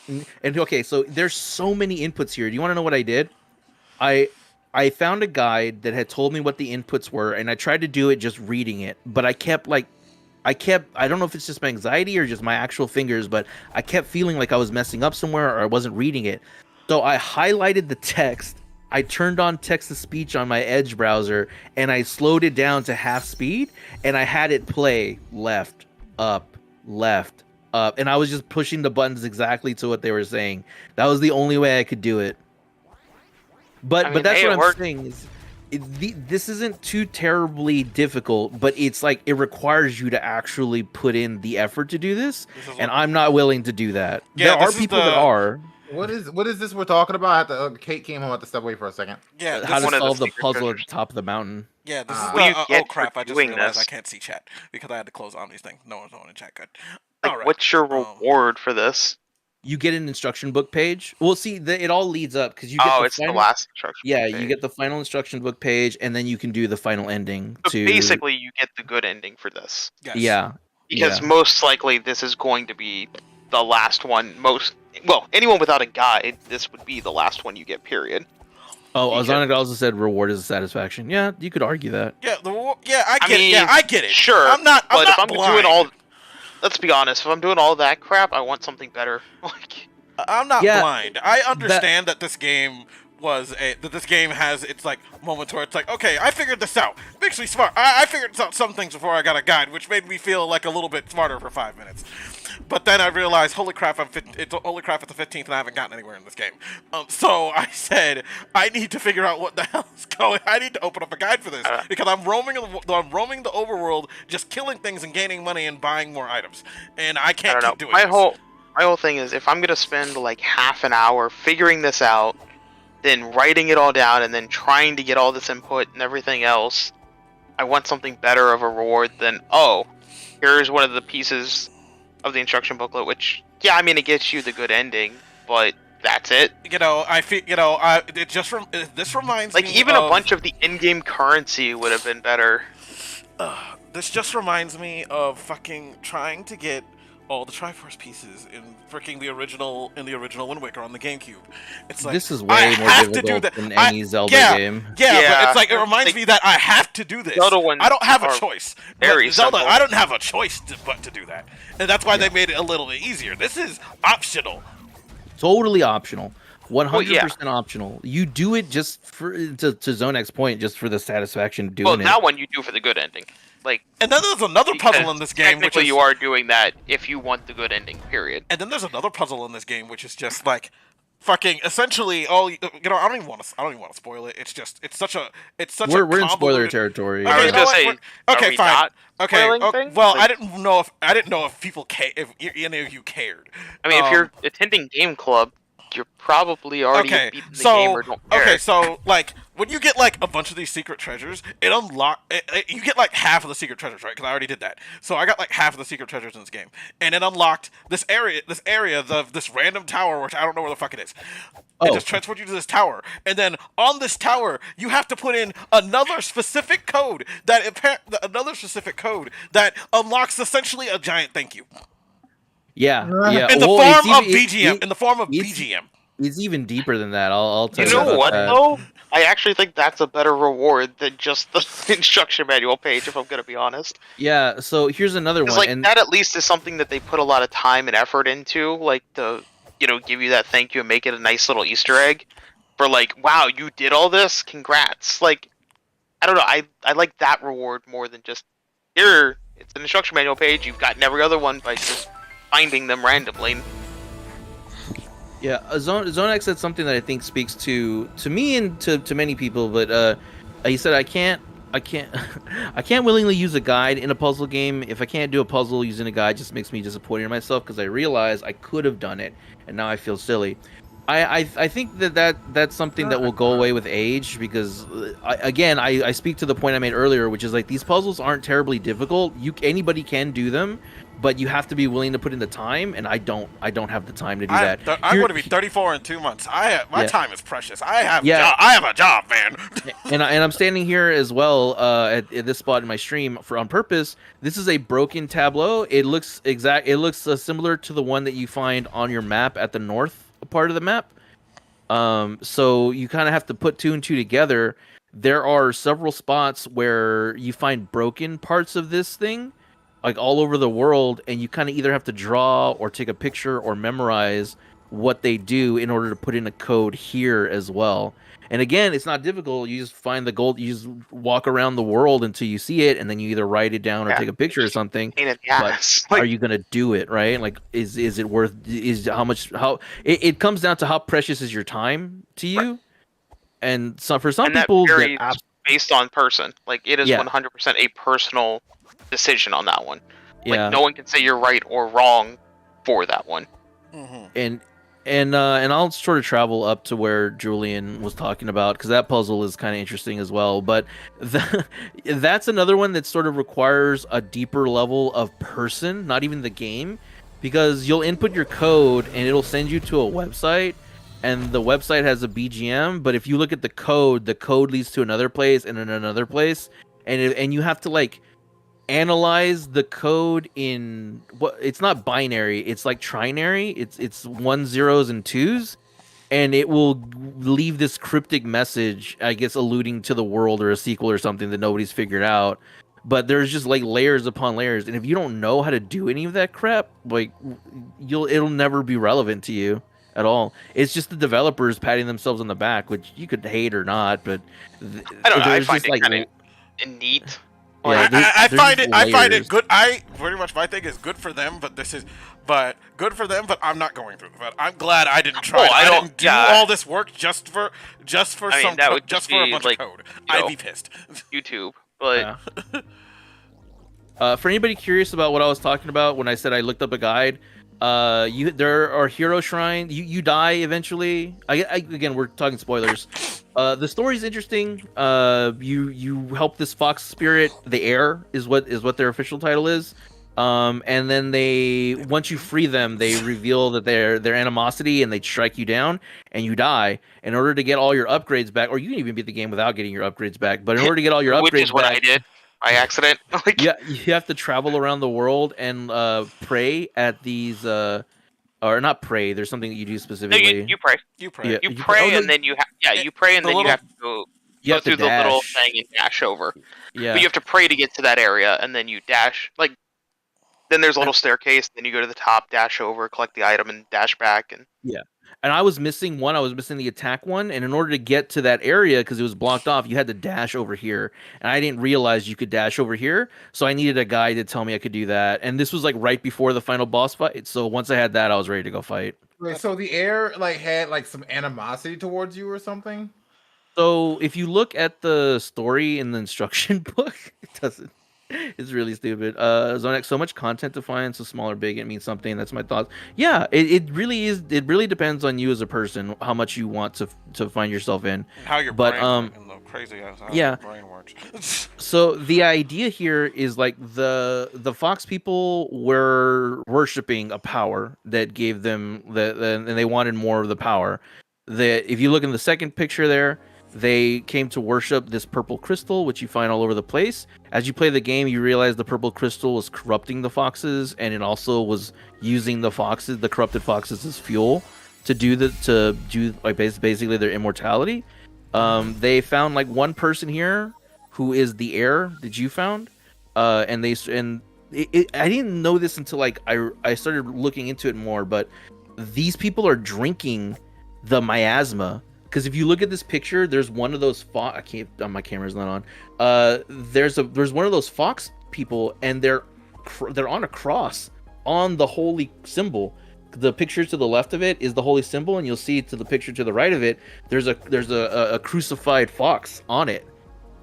And okay, so there's so many inputs here. Do you want to know what I did? I found a guide that had told me what the inputs were, and I tried to do it just reading it, but I don't know if it's just my anxiety or just my actual fingers, but I kept feeling like I was messing up somewhere or I wasn't reading it. So I highlighted the text, I turned on text to speech on my Edge browser, and I slowed it down to half speed, and I had it play left, up, and I was just pushing the buttons exactly to what they were saying. That was the only way I could do it. But that's what I'm saying is this isn't too terribly difficult, but it's like it requires you to actually put in the effort to do this, and I'm not willing to do that. Yeah, there are people that are. What is this we're talking about? I have to, Kate came home at the step away for a second. Yeah, How to solve the secret puzzle at treasures. the top of the mountain. Yeah, this is What you the get oh crap! for I just doing realized this. I can't see chat because I had to close Omni's thing. No one's on in chat. Good. Like, All right. what's your reward for this? You get an instruction book page. Well, see, it all leads up because you get It's the last instruction. Yeah, page. you get the final instruction book page, and then you can do the final ending. So basically, you get the good ending for this. Yes. Yeah. Because most likely this is going to be the last one. Anyone without a guide, this would be the last one you get. Period. Oh, Because- Ozonic also said reward is satisfaction. Yeah, you could argue that. Yeah, I get it. Yeah, I get it. Sure, I'm not if I'm blind. doing all, let's be honest. If I'm doing all that crap, I want something better. Like, I'm not Yeah, blind. I understand that this game has its like moments where it's like, okay, I figured this out. Makes me smart. I figured out some things before I got a guide, which made me feel like a little bit smarter for 5 minutes. But then I realized, holy crap, it's the 15th and I haven't gotten anywhere in this game. So I said, I need to figure out what the hell is going. I need to open up a guide for this because I'm roaming the overworld, just killing things and gaining money and buying more items, and I can't keep doing this. My whole thing is, if I'm gonna spend like half an hour figuring this out, then writing it all down, and then trying to get all this input and everything else, I want something better of a reward than, here's one of the pieces of the instruction booklet, which, yeah, I mean, it gets you the good ending, but that's it. I feel, this reminds me Like, even of, a bunch of the in-game currency would have been better. This just reminds me of fucking trying to get all the Triforce pieces in freaking the original Wind Waker on the GameCube. It's like, This is way more difficult than any Zelda game. Yeah, but it's like, it reminds me that I have to do this. Zelda ones I don't have a are choice. very Zelda, simple. I don't have a choice but to do that, and that's why they made it a little bit easier. This is optional. Totally optional. 100% Well, optional. You do it just for to Zonek's point, just for the satisfaction of doing Well, it. that one you do for the good ending. Like, And then there's another puzzle because in this game, which technically is you are doing that if you want the good ending. Period. And then there's another puzzle in this game, which is just like, fucking essentially all. I don't even want to spoil it. It's such a we're in spoiler convoluted- territory. Okay, I was you know gonna what? say, We're- are okay, we fine. not Okay, spoiling things? well, Like- I didn't know if people if any of you cared. I mean, if you're attending game club, you're probably already beaten the game or don't care. Okay, so like when you get like a bunch of these secret treasures, you get like half of the secret treasures, right? Because I already did that. So I got like half of the secret treasures in this game, and it unlocked this area, this random tower, which I don't know where the fuck it is. It just transports you to this tower, and then on this tower, you have to put in another specific code that unlocks essentially a giant thank you Yeah. in the Well, form it's of even- BGM. In the form of it's- BGM. It's even deeper than that. I'll tell You you. know about what, that. though? I actually think that's a better reward than just the instruction manual page, if I'm gonna be honest. Yeah. So here's another Because, one. like, and that at least is something that they put a lot of time and effort into, like, to, give you that thank you and make it a nice little Easter egg. For, like, wow, you did all this? Congrats. Like, I don't know, I like that reward more than just, here, it's an instruction manual page, you've gotten every other one by just finding them randomly. Yeah, Zonex said something that I think speaks to me and to many people, but he said I can't willingly use a guide in a puzzle game. If I can't do a puzzle using a guide, it just makes me disappointed in myself because I realize I could have done it and now I feel silly. I think that's something that will go away with age because I speak to the point I made earlier, which is like these puzzles aren't terribly difficult. Anybody can do them, but you have to be willing to put in the time, and I don't have the time to do that. I'm going to be 34 in 2 months. My Yeah, time is precious. I have yeah, I have a job, man. and I'm standing here as well at this spot in my stream for on purpose. This is a broken tableau. It looks similar to the one that you find on your map at the north part of the map. So you kind of have to put two and two together. There are several spots where you find broken parts of this thing, like all over the world, and you kind of either have to draw or take a picture or memorize what they do in order to put in a code here as well. And again, it's not difficult. You just find the gold. You just walk around the world until you see it, and then you either write it down or Yeah, take a picture or something. pain in the But ass. are Like, you gonna do it, right? Like, is it worth? Is how much? How it comes down to how precious is your time to right. you. And so for some And that people, varies based on person. Like, it is yeah, 100% a personal decision on that one. Like, yeah. no one can say you're right or wrong for that one. Mhm. And I'll sort of travel up to where Julian was talking about because that puzzle is kind of interesting as well. But that's another one that sort of requires a deeper level of person, not even the game, because you'll input your code and it'll send you to a website, and the website has a BGM. But if you look at the code leads to another place and then another place, and you have to like analyze the code in what it's not binary, it's like trinary, it's ones, zeros, and twos, and it will leave this cryptic message, I guess alluding to the world or a sequel or something that nobody's figured out. But there's just like layers upon layers, and if you don't know how to do any of that crap, like it'll never be relevant to you at all. It's just the developers patting themselves on the back, which you could hate or not, but I don't know. I there's find just it like kind of neat. yeah, Like, I there's find just it. I find layers. it good. I pretty much my thing is good for them, but good for them. But I'm not going through. But I'm glad I didn't try. oh, I don't. didn't do Yeah. all this work just for I mean, that would just just for a be bunch like, of code. you know, I'd be pissed. YouTube. But Yeah. For anybody curious about what I was talking about when I said I looked up a guide, there are hero shrines. You die eventually. Again, we're talking spoilers. The story's interesting. You help this fox spirit. The heir is what their official title is. And then once you free them, they reveal that their animosity and they strike you down and you die. In order to get all your upgrades back, or you can even beat the game without getting your upgrades back. But in order to get all your which is upgrades what I back, did by accident. Like, yeah, you have to travel around the world and pray at these or not pray. There's something that you do no, specifically. you pray. You pray. Yeah, You you pray. Oh pray, no, and then It, you pray, and the then you little have to go you have to through the little dash. thing and dash over. Yeah, But you have to pray to get to that area, and then you dash. Like, then there's a little staircase. Then you go to the top, dash over, collect the item, and dash back. And yeah. And I was missing one. I was missing the attack one, and in order to get to that area, because it was blocked off, you had to dash over here. And I didn't realize you could dash over here, so I needed a guy to tell me I could do that. And this was like right before the final boss fight. So once I had that, I was ready to go fight. Wait, so the air like had like some animosity towards you or something? So if you look at the story in the instruction book, it doesn't. It's really stupid. Zonex, so much content to find, so small or big, it means something. That's my thoughts. Yeah, it really is. It really depends on you as a person, how much you want to find yourself in. how your But brain and the crazy ass how yeah. your brain works. So the idea here is like the Fox people were worshiping a power that gave them and they wanted more of the power. That if you look in the second picture there, they came to worship this purple crystal, which you find all over the place. As you play the game, you realize the purple crystal was corrupting the foxes, and it also was using the corrupted foxes, as fuel to do like basically their immortality. They found like one person here who is the heir that you found, and I didn't know this until like I started looking into it more, but these people are drinking the miasma. Because if you look at this picture, there's one of those I can't. My camera's not on. There's one of those fox people, and they're on a cross on the holy symbol. The picture to the left of it is the holy symbol, and you'll see to the picture to the right of it, there's a crucified fox on it,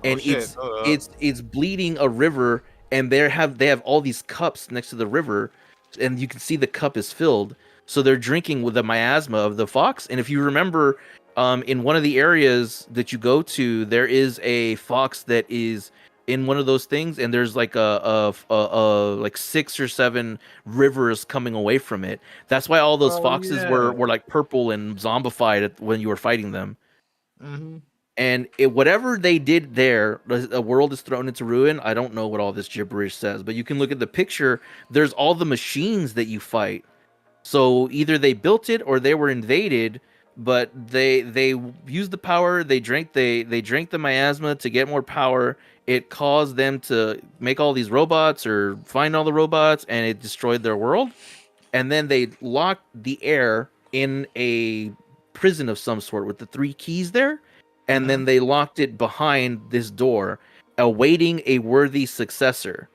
and it's bleeding a river, and they have all these cups next to the river, and you can see the cup is filled. So they're drinking with the miasma of the fox. And if you remember, in one of the areas that you go to, there is a fox that is in one of those things, and there's like like 6 or 7 rivers coming away from it. That's why all those Oh foxes yeah. were like purple and zombified when you were fighting them. Mm-hmm. And whatever they did there, the world is thrown into ruin. I don't know what all this gibberish says, but you can look at the picture. There's all the machines that you fight. So either they built it or they were invaded, but they used the power. They drank the miasma to get more power. It caused them to make all these robots or find all the robots, and it destroyed their world. And then they locked the heir in a prison of some sort with the 3 keys there, and then they locked it behind this door, awaiting a worthy successor.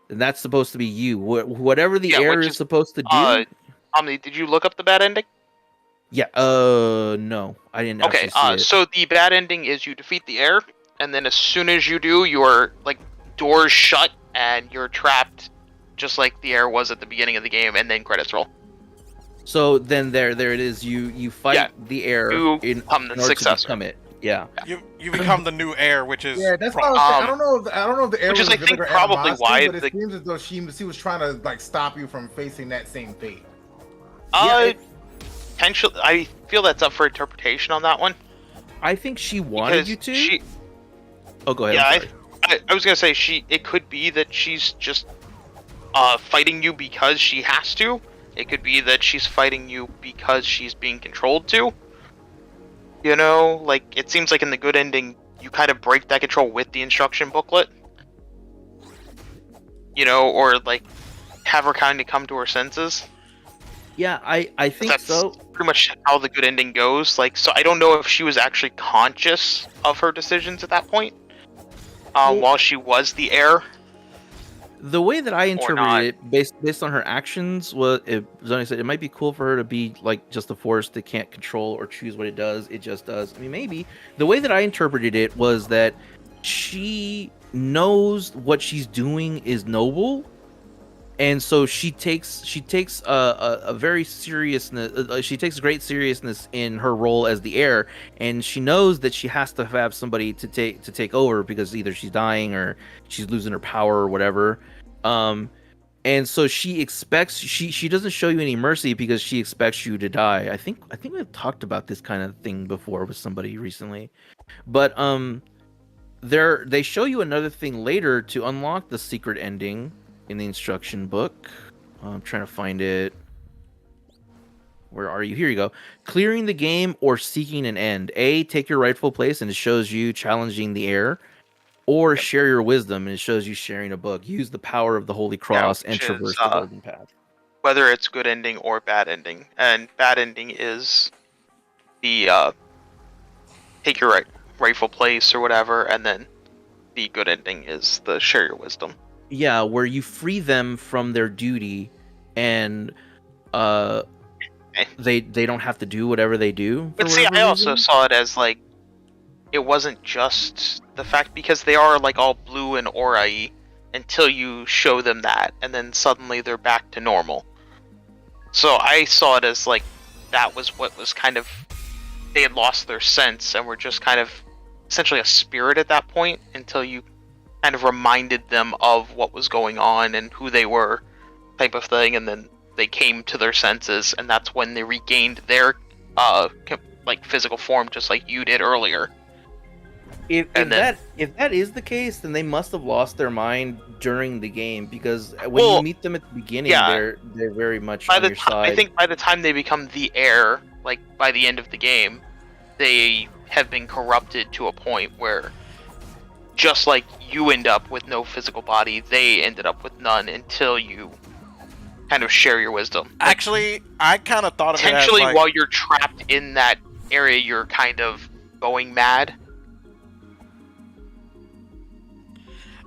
And that's supposed to be you. Whatever the heir is supposed to do. Omni, did you look up the bad ending? Yeah. No, I didn't. Okay. See it. So the bad ending is you defeat the heir, and then as soon as you do, your like doors shut and you're trapped, just like the heir was at the beginning of the game, and then credits roll. So then there it is. You fight the heir in order to become it. Yeah. You become the new heir, which is that's what I don't know. I don't know if the heir which was is I think probably why. But it seems as though she was trying to like stop you from facing that same fate. Potentially, I feel that's up for interpretation on that one. I think she wanted you to. Oh, go ahead. Yeah, I was gonna say it could be that she's just fighting you because she has to. It could be that she's fighting you because she's being controlled to. You know, like it seems like in the good ending, you kind of break that control with the instruction booklet. You know, or like have her kind of come to her senses. Yeah, I think that's so. Pretty much how the good ending goes. Like, so I don't know if she was actually conscious of her decisions at that point, while she was the heir. The way that I interpreted it, based on her actions, Zoni said it might be cool for her to be like just a force that can't control or choose what it does. It just does. I mean, maybe the way that I interpreted it was that she knows what she's doing is noble, and so she takes a very seriousness. She takes great seriousness in her role as the heir, and she knows that she has to have somebody to take over because either she's dying or she's losing her power or whatever. And so she expects she doesn't show you any mercy because she expects you to die. I think we've talked about this kind of thing before with somebody recently, but they show you another thing later to unlock the secret ending in the instruction book. I'm trying to find it. Where are you? Here you go. Clearing the game or seeking an end. A, take your rightful place, and it shows you challenging the heir. Or share your wisdom, and it shows you sharing a book. Use the power of the Holy Cross and traverse the golden path. Whether it's good ending or bad ending. And bad ending is the take your rightful place or whatever, and then the good ending is the share your wisdom. Yeah, where you free them from their duty, and they don't have to do whatever they do. But see, I also saw it as like it wasn't just the fact because they are like all blue and aura-y until you show them that, and then suddenly they're back to normal. So I saw it as like that was what was kind of they had lost their sense and were just kind of essentially a spirit at that point until you kind of reminded them of what was going on and who they were, type of thing, and then they came to their senses, and that's when they regained their like physical form, just like you did earlier. If that is the case, then they must have lost their mind during the game, because when you meet them at the beginning, they're very much on your side. I think by the time they become the heir, like by the end of the game, they have been corrupted to a point where, just like you end up with no physical body, they ended up with none until you kind of share your wisdom. Actually, I kind of thought of it as potentially like, while you're trapped in that area, you're kind of going mad.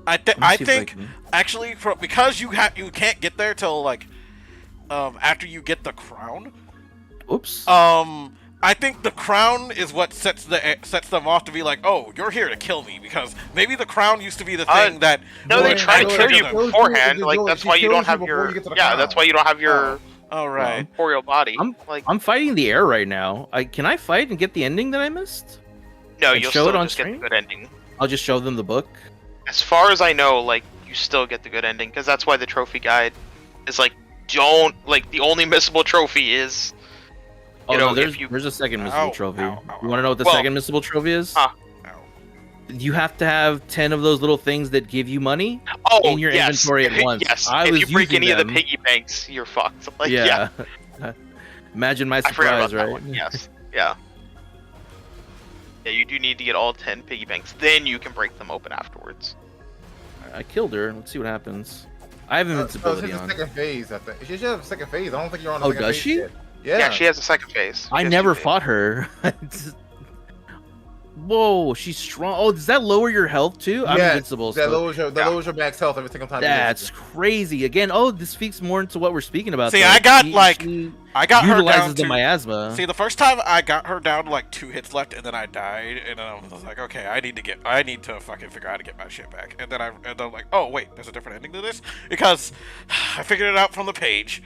I think actually because you can't get there till like after you get the crown. Oops. I think the crown is what sets them off to be like, oh, you're here to kill me, because maybe the crown used to be the thing that. No, they try to kill you beforehand. Like that's why you don't have your. That's why you don't have your All right. corporeal body. I'm fighting the air right now. Can I fight and get the ending that I missed? No, and you'll show still it on just get stream? the good ending. I'll just show them the book. As far as I know, like, you still get the good ending, because that's why the trophy guide is like, don't, like, the only missable trophy is, you know, there's a second missable trophy. You want to know what the second missable trophy is? You have to have 10 of those little things that give you money in your inventory at once. Yes, if you break any of the piggy banks, you're fucked. Like, yeah. Imagine my I forgot about surprise, that right? one. Yes. Yeah. Yeah, you do need to get all 10 piggy banks. Then you can break them open afterwards. I killed her. Let's see what happens. I have invincibility She's on. second phase, I think. She should have a second phase. I don't think you're on the Oh, second does phase she? yet. Yeah, she has a second phase. I never fought her. Whoa, she's strong. Oh, does that lower your health too? I'm invincible. That lowers your max health every single time. That's crazy. Again, this speaks more into what we're speaking about. See, though. I got her utilizes down the to miasma. See, the first time I got her down to like 2 hits left, and then I died, and then I was like, okay, I need to fucking figure out how to get my shit back. And then I'm like, oh wait, there's a different ending to this because I figured it out from the page.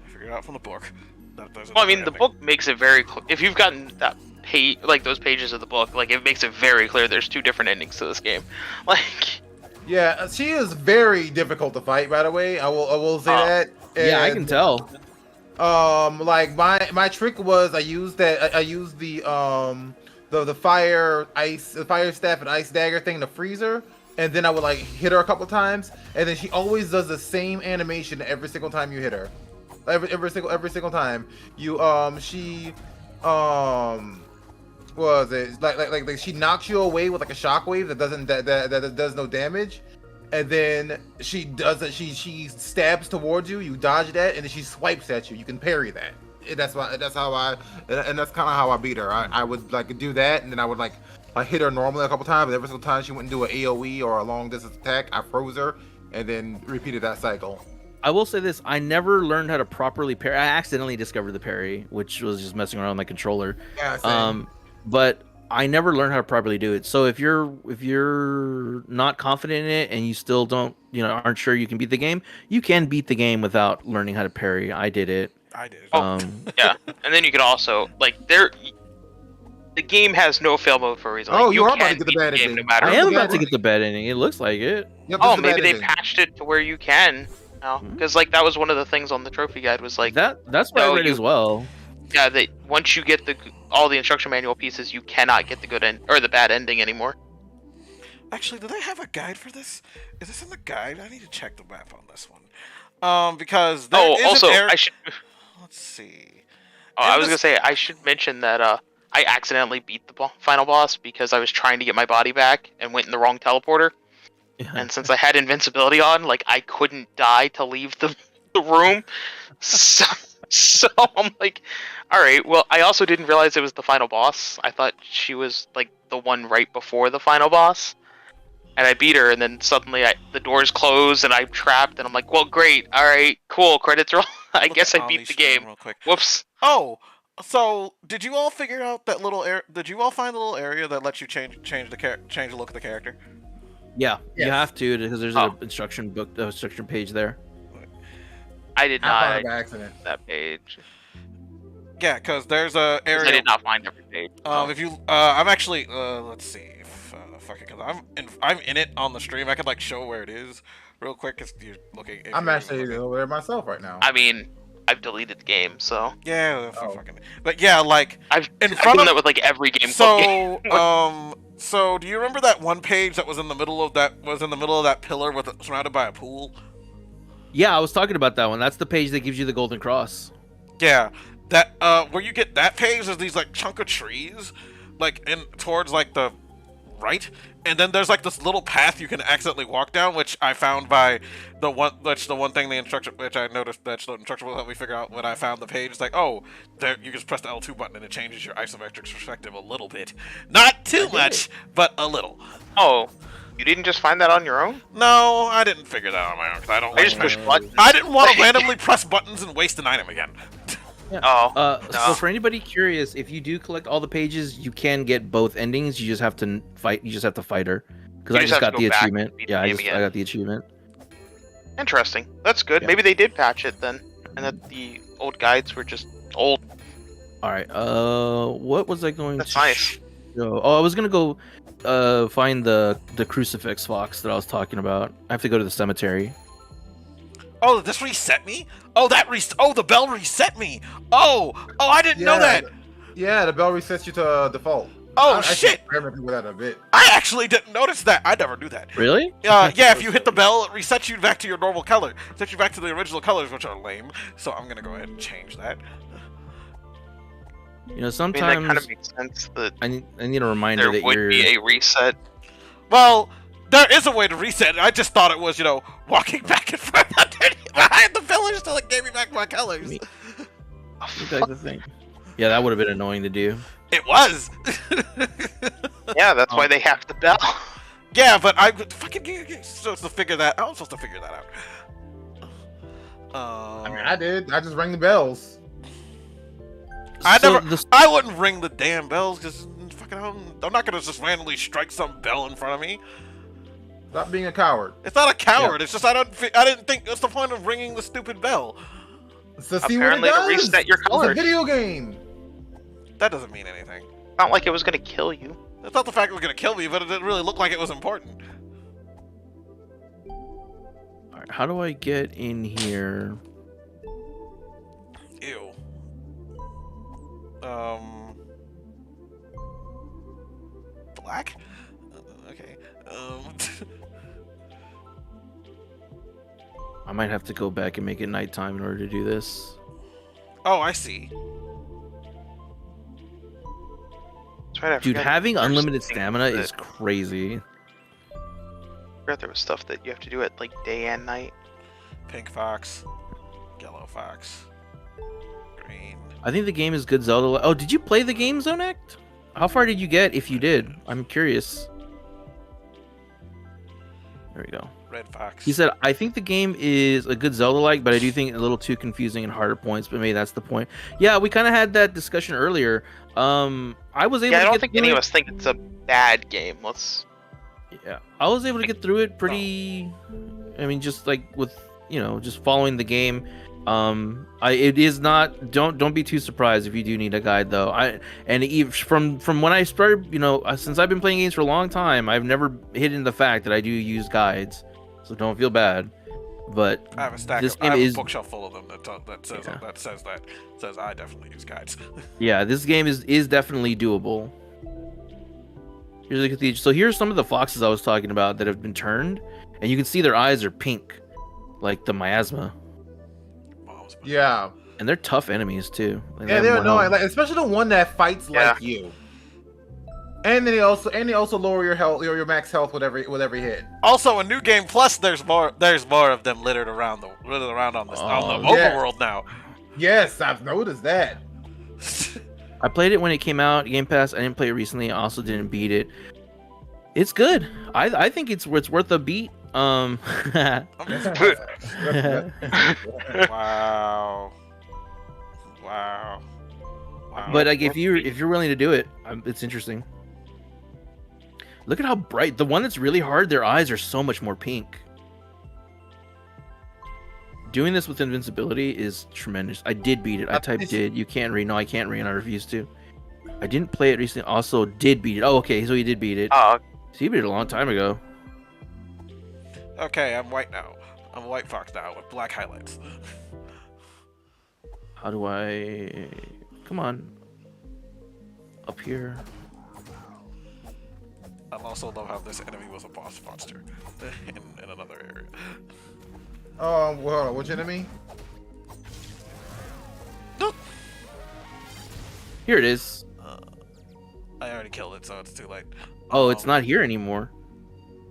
I figured it out from the book. Well, I mean, the book makes it very clear. If you've gotten that page, like those pages of the book, like it makes it very clear there's 2 different endings to this game. Like, yeah, she is very difficult to fight. By the way, I will say that. And, yeah, I can tell. Like my trick was I used the fire staff and ice dagger thing in the freezer, and then I would like hit her a couple times, and then she always does the same animation every single time you hit her. Every single time you was it like she knocks you away with like a shockwave that does no damage, and then she does it. She stabs towards you. You dodge that, and then she swipes at you. You can parry that. And that's kind of how I beat her. I would like do that, and then I would like hit her normally a couple times. But every single time she wouldn't do an AOE or a long distance attack, I froze her, and then repeated that cycle. I will say this: I never learned how to properly parry. I accidentally discovered the parry, which was just messing around with my controller. Yeah, same. But I never learned how to properly do it. So if you're not confident in it and you still don't, aren't sure you can beat the game, you can beat the game without learning how to parry. I did it. I did. Yeah, and then you could also the game has no fail mode for a reason. Like, you are about to get the bad ending. No matter. I am about to get the bad ending. It looks like it. Yep, maybe they patched it to where you can now, because like that was one of the things on the trophy guide was like That's what I read as well. Yeah, that once you get all the instruction manual pieces, you cannot get the good end or the bad ending anymore. Actually, do they have a guide for this? Is this in the guide? I need to check the map on this one. Because I should. Let's see. I was gonna say I should mention that I accidentally beat the final boss because I was trying to get my body back and went in the wrong teleporter. Yeah. And since I had invincibility on, like I couldn't die to leave the room. So I'm like, all right. Well, I also didn't realize it was the final boss. I thought she was like the one right before the final boss, and I beat her. And then suddenly the doors close and I'm trapped. And I'm like, well, great. All right, cool. Credits roll. I guess I beat the game. Real quick. Whoops. Oh, so did you all figure out that little Did you all find the little area that lets you change the look of the character? Yeah, Yes. you have to because there's an instruction page there. I did I not found it by accident. that page. Yeah, because there's a area. I did not find every page. If you, I'm actually, let's see, fuck it, because I'm in it on the stream. I could like show where it is real quick. Cause you're looking. I'm actually over there myself right now. I mean, I've deleted the game, so Yeah, but yeah, like I've in done front of that with like every game. Club game. So do you remember that one page that was in the middle of that pillar surrounded by a pool? Yeah, I was talking about that one. That's the page that gives you the golden cross. Yeah, that where you get that page, there's these like chunk of trees, like towards like the right, and then there's like this little path you can accidentally walk down, which I found by the one thing the instruction, which I noticed that's the instruction will help me figure out when I found the page. It's like, oh, there you just press the L2 button and it changes your isometric perspective a little bit, not too much, but a little. Oh. You didn't just find that on your own? No, I didn't figure that out on my own because I don't. I just pushed buttons. I didn't want to randomly press buttons and waste an item again. Yeah. Oh. No. So for anybody curious, if you do collect all the pages, you can get both endings. You just have to fight. You just have to fight her. Because I just got the achievement. Yeah, I got the achievement. Interesting. That's good. Yeah. Maybe they did patch it then, and that the old guides were just old. All right. What was I going That's to nice. show? Oh, I was gonna go find the crucifix fox that I was talking about. I have to go to the cemetery. Oh, this reset me? Oh, oh, the bell reset me. Oh, I didn't know that. Yeah, the bell resets you to default. Oh, I shit. experimented with that a bit. I actually didn't notice that. I never do that. Really? Yeah, if you hit the bell, it resets you back to your normal color. Sets you back to the original colors, which are lame. So I'm gonna go ahead and change that. You know, I mean, that sometimes kind of makes sense that I need a reminder there that would you're. be a reset. Well, there is a way to reset it. I just thought it was, walking back and forth behind the pillars till it gave me back my colors. Me- Like the thing. Yeah, that would have been annoying to do. It was. Yeah, that's why they have the bell. Yeah, but I fucking supposed to figure that. I was supposed to figure that out. I mean, I did. I just rang the bells. I wouldn't ring the damn bells because fucking I'm not gonna just randomly strike some bell in front of me. Stop being a coward. It's not a coward. It's just I didn't think what's the point of ringing the stupid bell. So see Apparently what to it does. reset your colors. It's a video game. That doesn't mean anything. Not like it was gonna kill you. It's not the fact it was gonna kill me, but it didn't really look like it was important. All right, how do I get in here? Ew. Black? Okay. I might have to go back and make it nighttime in order to do this. Oh, I see. That's right, I Dude, forgot having there's unlimited things stamina that- is crazy. I forgot there was stuff that you have to do at like day and night. Pink fox. Yellow fox. Green. I think the game is good Zelda. Oh, did you play the game, Zonect? How far did you get if you did? I'm curious. There we go. Red fox. He said, I think the game is a good Zelda-like, but I do think a little too confusing and harder points, but maybe that's the point. Yeah, we kind of had that discussion earlier. I was able Yeah, I to don't get think through any it. of us think it's a bad game. Yeah, I was able to get through it pretty. I mean, just like with just following the game. It is not. Don't be too surprised if you do need a guide though. From when I started, since I've been playing games for a long time, I've never hidden the fact that I do use guides. So don't feel bad. But I have a stack. this I game have is a bookshelf full of them that says I definitely use guides. yeah, this game is definitely doable. Here's the cathedral. So here's some of the foxes I was talking about that have been turned, and you can see their eyes are pink, like the miasma. Yeah. And they're tough enemies too. Like, they Yeah, have they're more annoying. health. Like, especially the one that fights Yeah. like you. And then they also lower your health, your max health with every hit. Also, in New Game Plus, there's more of them littered around on the yeah. overworld now. Yes, I've noticed that. I played it when it came out, Game Pass. I didn't play it recently. I also didn't beat it. It's good. I think it's worth a beat. Wow. But like if you're willing to do it, it's interesting. Look at how bright the one that's really hard. Their eyes are so much more pink. Doing this with invincibility is tremendous. I did beat it. I typed did. You can't read. No, I can't read. And I refuse to. I didn't play it recently. Also, did beat it. Oh, okay. So you did beat it. Oh, So you beat it a long time ago. Okay, I'm white now. I'm a white fox now with black highlights. How do I? Come on. Up here. I also love how this enemy was a boss monster in another area. Well, hold on, which enemy? Here it is. I already killed it, so it's too late. Oh, it's not here anymore.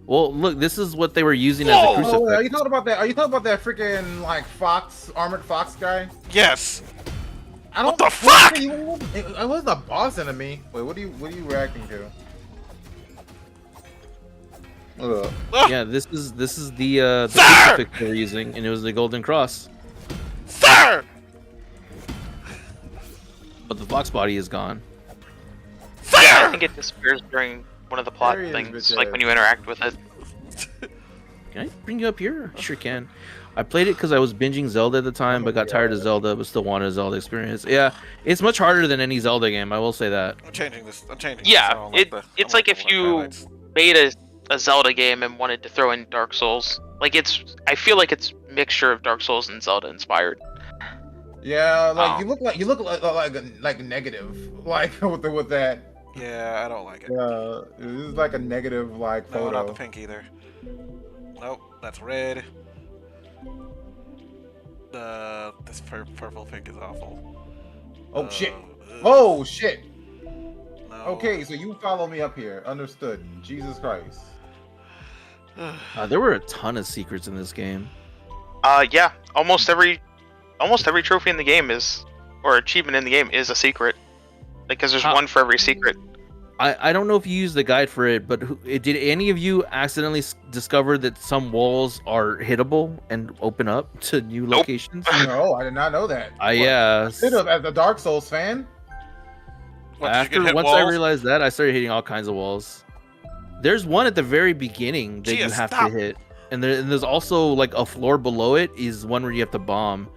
Well, look, this is what they were using as a Whoa! crucifix. Oh, are you talking about that? Are you talking about that freaking like armored fox guy? Yes. I don't. What the fuck? It wasn't a boss enemy. Wait, what are you reacting to? Ugh. Yeah, this is the Sir! crucifix they were using, and it was the golden cross. Sir! But the fox body is gone. yeah, I Sir! think it disappears during one of the plot There he is, things, bitch like ass. when you interact with it. Can I bring you up here? Sure can. I played it because I was binging Zelda at the time, but got tired of Zelda, but still wanted a Zelda experience. Yeah, it's much harder than any Zelda game. I will say that. I'm changing this. I'm changing. Yeah, this. it's like if you made a Zelda game and wanted to throw in Dark Souls. Like I feel like it's a mixture of Dark Souls and Zelda inspired. Yeah, like you look like negative, like with that. Yeah, I don't like it. Yeah, this is like a negative like photo. No, not the pink either. Nope, that's red. This purple pink is awful. Oh shit! Ugh. Oh shit! No. Okay, so you follow me up here. Understood. Jesus Christ. There were a ton of secrets in this game. Yeah, almost every trophy in the game or achievement in the game is a secret. Because there's one for every secret. I don't know if you used the guide for it, but did any of you accidentally discover that some walls are hittable and open up to new locations? No, I did not know that. Yeah. As a Dark Souls fan. Once I realized that, I started hitting all kinds of walls. There's one at the very beginning that you have to hit, and there's also like a floor below it is one where you have to bomb.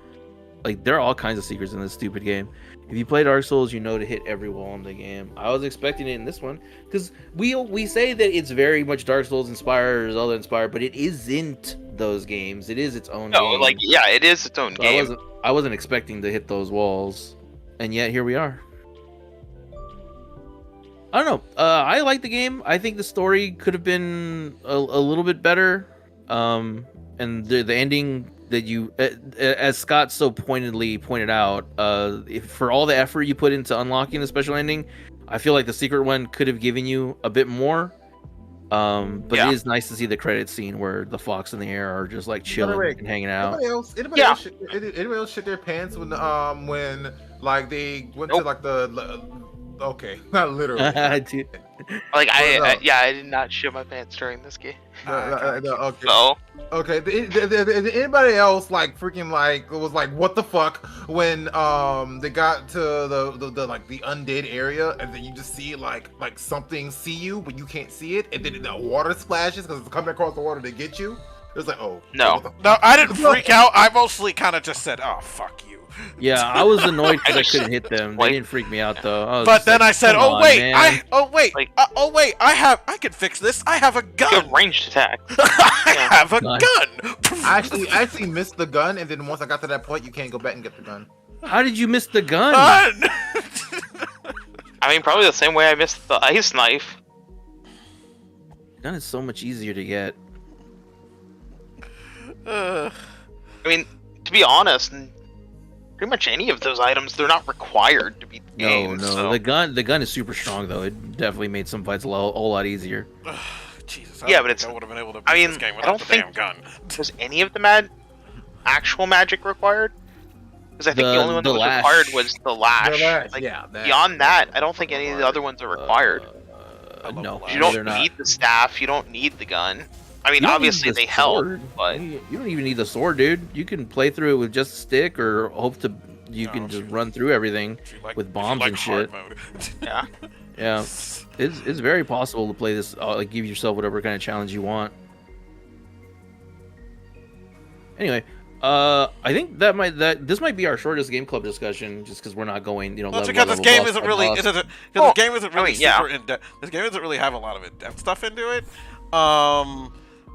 Like there are all kinds of secrets in this stupid game. If you play Dark Souls, you know to hit every wall in the game. I was expecting it in this one because we say that it's very much Dark Souls inspired or Zelda inspired, but it isn't those games. It is its own game. No, like yeah, it is its own game. I wasn't expecting to hit those walls, and yet here we are. I don't know. I like the game. I think the story could have been a little bit better. And the ending that you, as Scott so pointedly pointed out, for all the effort you put into unlocking the special ending, I feel like the secret one could have given you a bit more. But it is nice to see the credit scene where the fox and the hare are just like chilling and hanging out. Anybody else shit their pants when like they went to like the okay, not literally. Like I did not shit my pants during this game. Okay. So okay. Did anybody else like freaking like was like what the fuck when they got to the like the undead area and then you just see like something see you but you can't see it and then the water splashes because it's coming across the water to get you. It was like no, I didn't freak out. I mostly kind of just said, "Oh fuck you." Yeah, I was annoyed because I couldn't hit them. They didn't freak me out though. But then I said, "Oh wait, I can fix this. I have a gun." Good ranged attack. I have a gun. I actually missed the gun, and then once I got to that point, you can't go back and get the gun. How did you miss the gun? I mean, probably the same way I missed the ice knife. The gun is so much easier to get. I mean, to be honest, pretty much any of those items, they're not required to be the game. No. So. The gun is super strong though. It definitely made some fights a whole lot easier. Jesus. Yeah, but I would have been able to beat this game without the damn gun. Was any of the actual magic required? Because I think the only one that was required was the lash. Like, beyond that, I don't think any of the other ones are required. No, you don't need the staff. You don't need the gun. I mean, obviously they help, but you don't even need the sword, dude. You can play through it with just a stick, or hope you can just run through everything with bombs and shit. Yeah, yeah, it's very possible to play this. Like, give yourself whatever kind of challenge you want. Anyway, I think this might be our shortest game club discussion, just because we're not going, Well, because this game isn't really super in depth. This game doesn't really have a lot of in-depth stuff into it.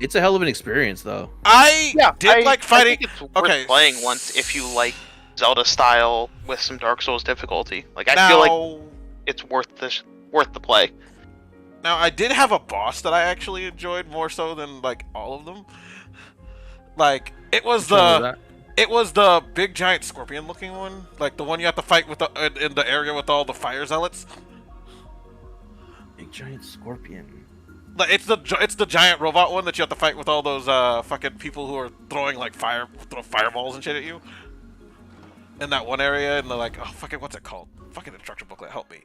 It's a hell of an experience, though. I like fighting. I think it's worth playing once if you like Zelda style with some Dark Souls difficulty. Like I feel like it's worth the play. Now I did have a boss that I actually enjoyed more so than like all of them. Like it was the big giant scorpion looking one, like the one you have to fight with in the area with all the fire zealots. Big giant scorpion. It's the giant robot one that you have to fight with all those fucking people who are throwing like fireballs and shit at you. In that one area, and they're like, oh fucking, what's it called? Fucking instruction booklet, help me.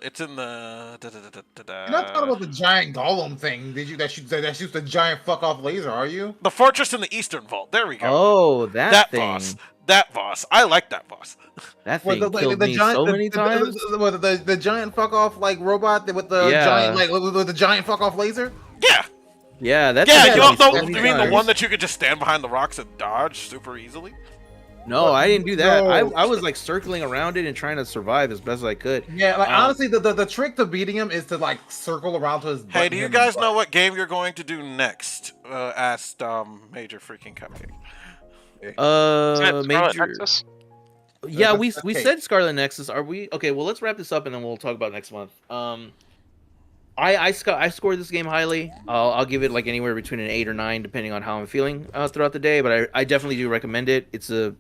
It's in the. You're not talking about the giant golem thing, did you? That shoots the giant fuck off laser, are you? The fortress in the Eastern Vault. There we go. Oh, that thing. Boss. That boss. I like that boss. That thing killed me so many times. The giant fuck off like robot with the giant with the giant fuck off laser. Yeah. Yeah, that's Yeah, happened you to me don't so know. many You mean the times. one that you could just stand behind the rocks and dodge super easily? No, What? I didn't do that. I No. was like circling around it and trying to survive as best as I could. Yeah, like honestly, the trick to beating him is to like circle around to his butt. Hey, and do hit you him in the guys butt. know what game you're going to do next? Asked Major freaking Cupcake. Isn't it Scarlet Major. Nexus? Yeah, That's we Kate. said Scarlet Nexus. Are we okay? Well, let's wrap this up and then we'll talk about next month. I scored this game highly. I'll give it like anywhere between an 8 or 9, depending on how I'm feeling throughout the day. But I definitely do recommend it. It's a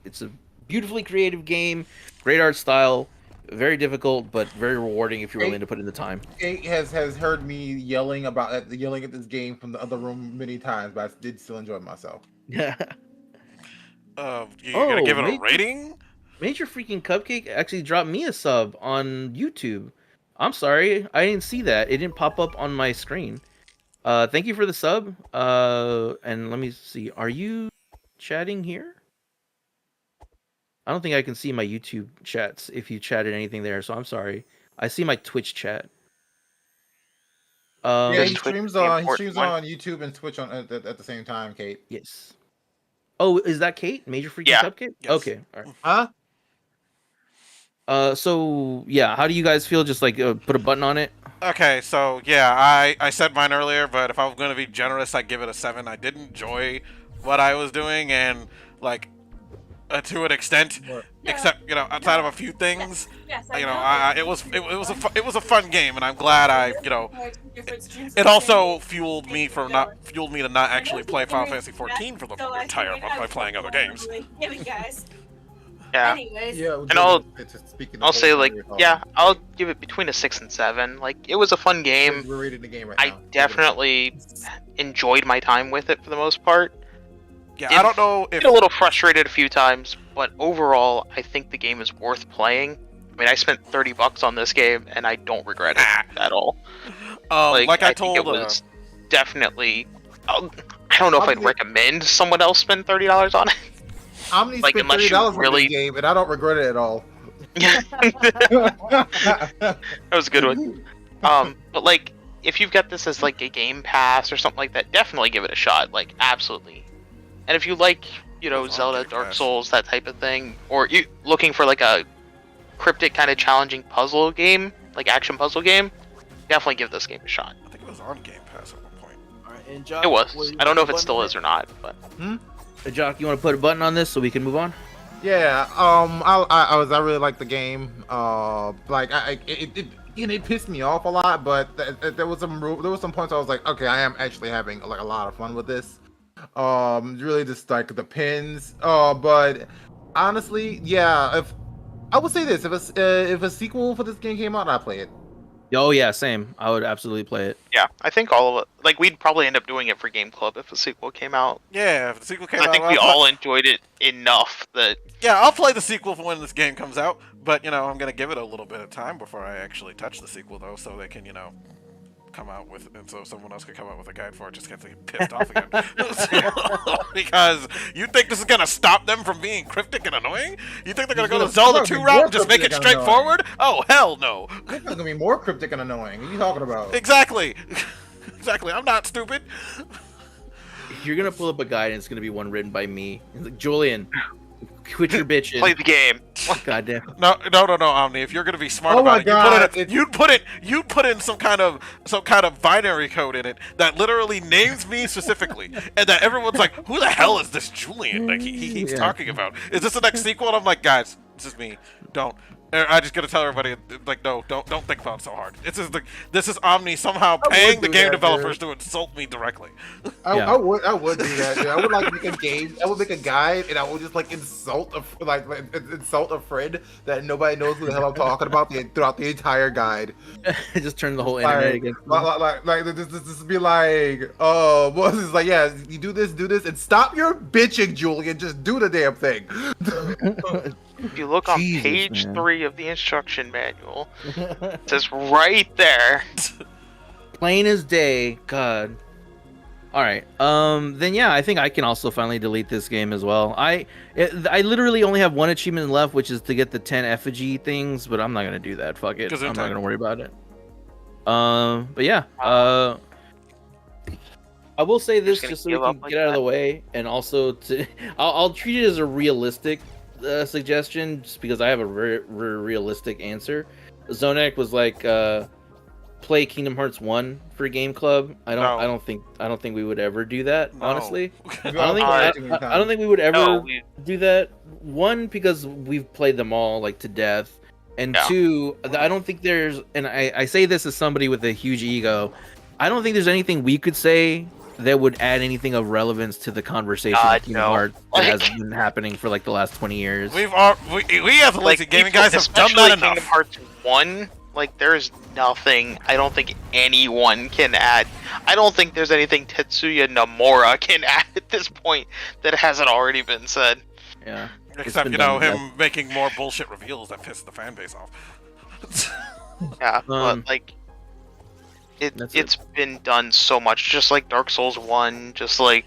beautifully creative game, great art style, very difficult but very rewarding if you're willing to put in the time. Kate has heard me yelling at this game from the other room many times, but I did still enjoy myself. Yeah. You gonna give it a Major, rating? Major freaking Cupcake actually dropped me a sub on YouTube. I'm sorry, I didn't see that. It didn't pop up on my screen. Thank you for the sub. And let me see. Are you chatting here? I don't think I can see my YouTube chats if you chatted anything there, so I'm sorry. I see my Twitch chat. Yeah, Does he Twitch streams the on important one? YouTube and Twitch at the same time, Kate. Yes. Oh, is that Kate? Major freaking Yeah. Cupcake? Yes. Okay. All right. Huh? So yeah, how do you guys feel? Just like put a button on it. Okay, so yeah, I said mine earlier, but if I'm gonna be generous, I'd give it a 7. I did enjoy what I was doing, and like to an extent, except outside of a few things, it was a fun game, and I'm glad it also fueled me to not actually play Final Fantasy 14 for the entire month by playing other games. Yeah. Yeah, And I'll say I'll like, yeah, I'll give it between a 6 and 7. Like, it was a fun game. We're rating the game right I now. definitely enjoyed my time with it for the most part. Yeah, I don't know if Get a little frustrated a few times, but overall, I think the game is worth playing. I mean, I spent $30 on this game, and I don't regret it at all. like I think told it was definitely. I don't know if I'd recommend someone else spend $30 on it. Omni like, spent unless you $30 really- on this game, and I don't regret it at all. That was a good one. But like, if you've got this as like a Game Pass or something like that, definitely give it a shot. Like, absolutely. And if you like, Zelda, Game Dark Pass. Souls, that type of thing, or you looking for like a cryptic kind of challenging puzzle game, like action puzzle game, definitely give this game a shot. I think it was on Game Pass at one point. All right, and Jock, It was. I don't know if it still is or not, but Jock, you want to put a button on this so we can move on? Yeah, I really like the game. It pissed me off a lot, but there was some points I was like, okay, I am actually having like a lot of fun with this. Really just like the pins. But honestly, yeah, if I would say this, if a sequel for this game came out, I'd play it. Oh yeah, same. I would absolutely play it. yeah, I think all of it. Like, we'd probably end up doing it for Game Club if a sequel came out. Yeah, if the sequel came I out, think we all enjoyed it enough that Yeah, I'll play the sequel for when this game comes out, but I'm gonna give it a little bit of time before I actually touch the sequel, though, so they can come out with, and so someone else could come out with a guide for it, just get pissed off again. Because you think this is gonna stop them from being cryptic and annoying? You think they're gonna go the Zelda 2 route and just make it straightforward? Oh, hell no! It's gonna be more cryptic and annoying. What are you talking about? Exactly. Exactly. I'm not stupid. If you're gonna pull up a guide, and it's gonna be one written by me. It's like, Julian, quit your bitching. play the game. Goddamn. No, Omni. If you're gonna be smart Oh about my it, God, you'd put in some kind of binary code in it that literally names me specifically, and that everyone's like, "Who the hell is this Julian? Like he keeps Yeah. talking about? Is this the next sequel?" And I'm like, guys, this is me. Don't. I just gotta tell everybody, like, no, don't think about it so hard. This is Omni somehow paying the do game that, developers dude. to insult me directly. Yeah. I would do that. Dude. I would like make a game. I would make a guide, and I would just like insult a friend that nobody knows who the hell I'm talking about throughout the entire guide. Just turn the whole internet against me. Like this be like, what is like? Yeah, you do this, and stop your bitching, Julian. Just do the damn thing. If you look on Jesus, page man. 3 of the instruction manual, it says right there. Plain as day. God. All right. Then yeah, I think I can also finally delete this game as well. I literally only have one achievement left, which is to get the 10 effigy things, but I'm not gonna do that. Fuck it. I'm not gonna worry about it. But yeah. I will say this gonna just so we give up can like get out of that? the way, and also to I'll treat it as a realistic suggestion, just because I have a realistic answer. Zonak was like, play Kingdom Hearts 1 for Game Club. No. I don't think we would ever do that, No. honestly. We've I all don't think played it too many I don't times. think we would ever No, we do that. One, because we've played them all like to death, and Yeah. two, I don't think there's, and I say this as somebody with a huge ego, I don't think there's anything we could say that would add anything of relevance to the conversation God, of Kingdom no. Hearts that has Like- been happening for like the last 20 years. We as lazy gaming people- guys have done especially that Kingdom enough. Hearts 1, like there's nothing I don't think anyone can add. I don't think there's anything Tetsuya Nomura can add at this point that hasn't already been said. Yeah. Except, been you know, done him making more bullshit reveals that piss the fan base off. Yeah, Um, but like that's it's been done so much, just like Dark Souls 1, just like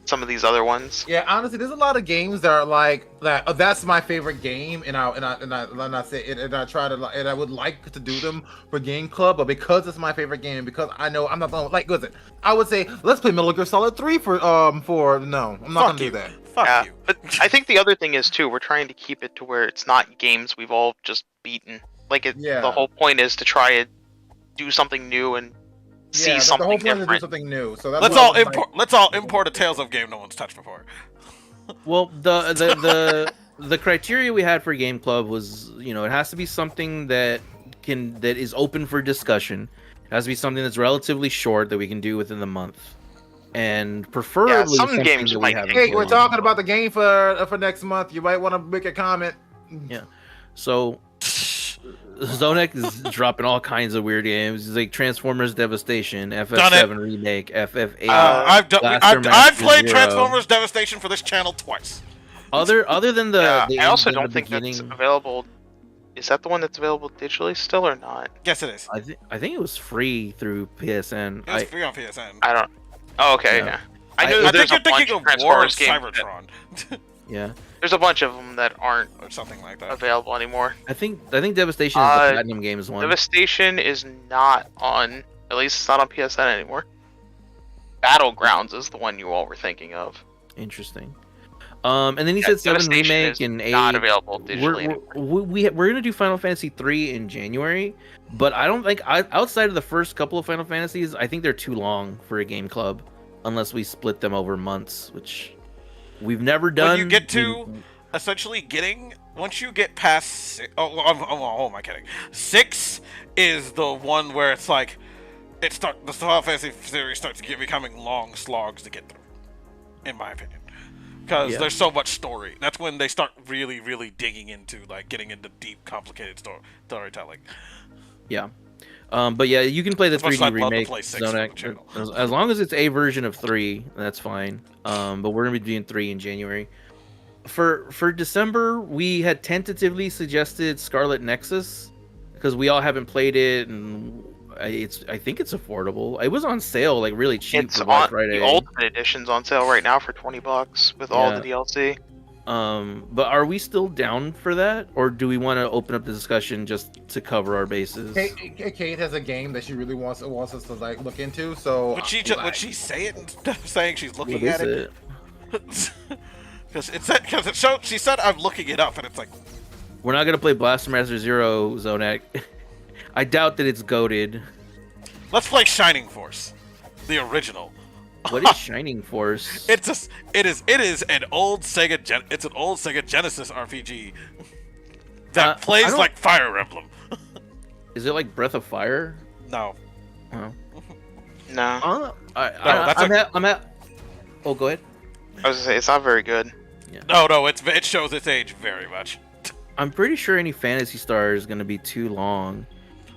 some of these other ones. Yeah, honestly, there's a lot of games that are like that. Oh, that's my favorite game, and I say it, and I try to, and I would like to do them for Game Club, but because it's my favorite game, because I know I'm not gonna like. Listen, I would say let's play Metal Gear Solid 3 for no, I'm not Fuck gonna you. do that. Fuck Yeah, you. but I think the other thing is too, we're trying to keep it to where it's not games we've all just beaten. Like Yeah. the whole point is to try and do something new and see Yeah, the something whole point is to do different. something new. So that's Let's what I all would like. import. Let's all import a Tales of game no one's touched before. Well, the criteria we had for Game Club was, you know, it has to be something that is open for discussion. It has to be something that's relatively short that we can do within the month, and preferably some something games that we might haven't Hey, we're played. talking about the game for next month. You might want to make a comment. So Zonek is dropping all kinds of weird games. It's like Transformers Devastation, FF7 Remake, FF8. I've played Transformers Devastation for this channel twice. Other than the I also end of don't the think beginning, that's available. Is that the one that's available digitally still or not? Yes, it is. I think it was free through PSN. It was free on PSN. I don't. Oh, okay. Yeah. Yeah. I I know I there's think a you're bunch thinking of of War of Transformers games. Cybertron Yeah, There's a bunch of them that aren't or something like that. available anymore. I think Devastation is the Platinum Games one. Devastation is not on. At least it's not on PSN anymore. Battlegrounds is the one you all were thinking of. Interesting. And then he said 7 Devastation Remake is and 8. not available digitally. We're gonna do Final Fantasy 3 in January, but I don't think outside of the first couple of Final Fantasies, I think they're too long for a game club, unless we split them over months, which we've never done. When you get to essentially getting, once you get past oh, am I kidding? 6 is the one where it's like the Final Fantasy series starts becoming long slogs to get through, in my opinion. Because there's so much story. That's when they start really, really digging into, like, getting into deep, complicated storytelling. Yeah. But yeah, you can play the As much as 3D I'd love to remake, play 6 on the Zonak, channel. as long as it's a version of 3, that's fine. But we're gonna be doing 3 in January. For December, we had tentatively suggested Scarlet Nexus because we all haven't played it, and I think it's affordable. It was on sale, like really cheap It's for Black on Friday. the Ultimate Edition's on sale right now for $20 with all Yeah. the DLC. But are we still down for that, or do we want to open up the discussion just to cover our bases? Kate has a game that she really wants us to like look into. So Would she say it instead of saying she's What looking is at it? Because it showed, she said I'm looking it up, and it's like, We're not gonna play Blaster Master Zero, Zonak. I doubt that it's goated. let's play Shining Force, the original. What is Shining Force? It is an old Sega Genesis RPG that I plays don't- like Fire Emblem. Is it like Breath of Fire? No, Oh. No, I'm at. Oh, go ahead. I was gonna say it's not very good. no, it shows its age very much. I'm pretty sure any Fantasy Star is gonna be too long.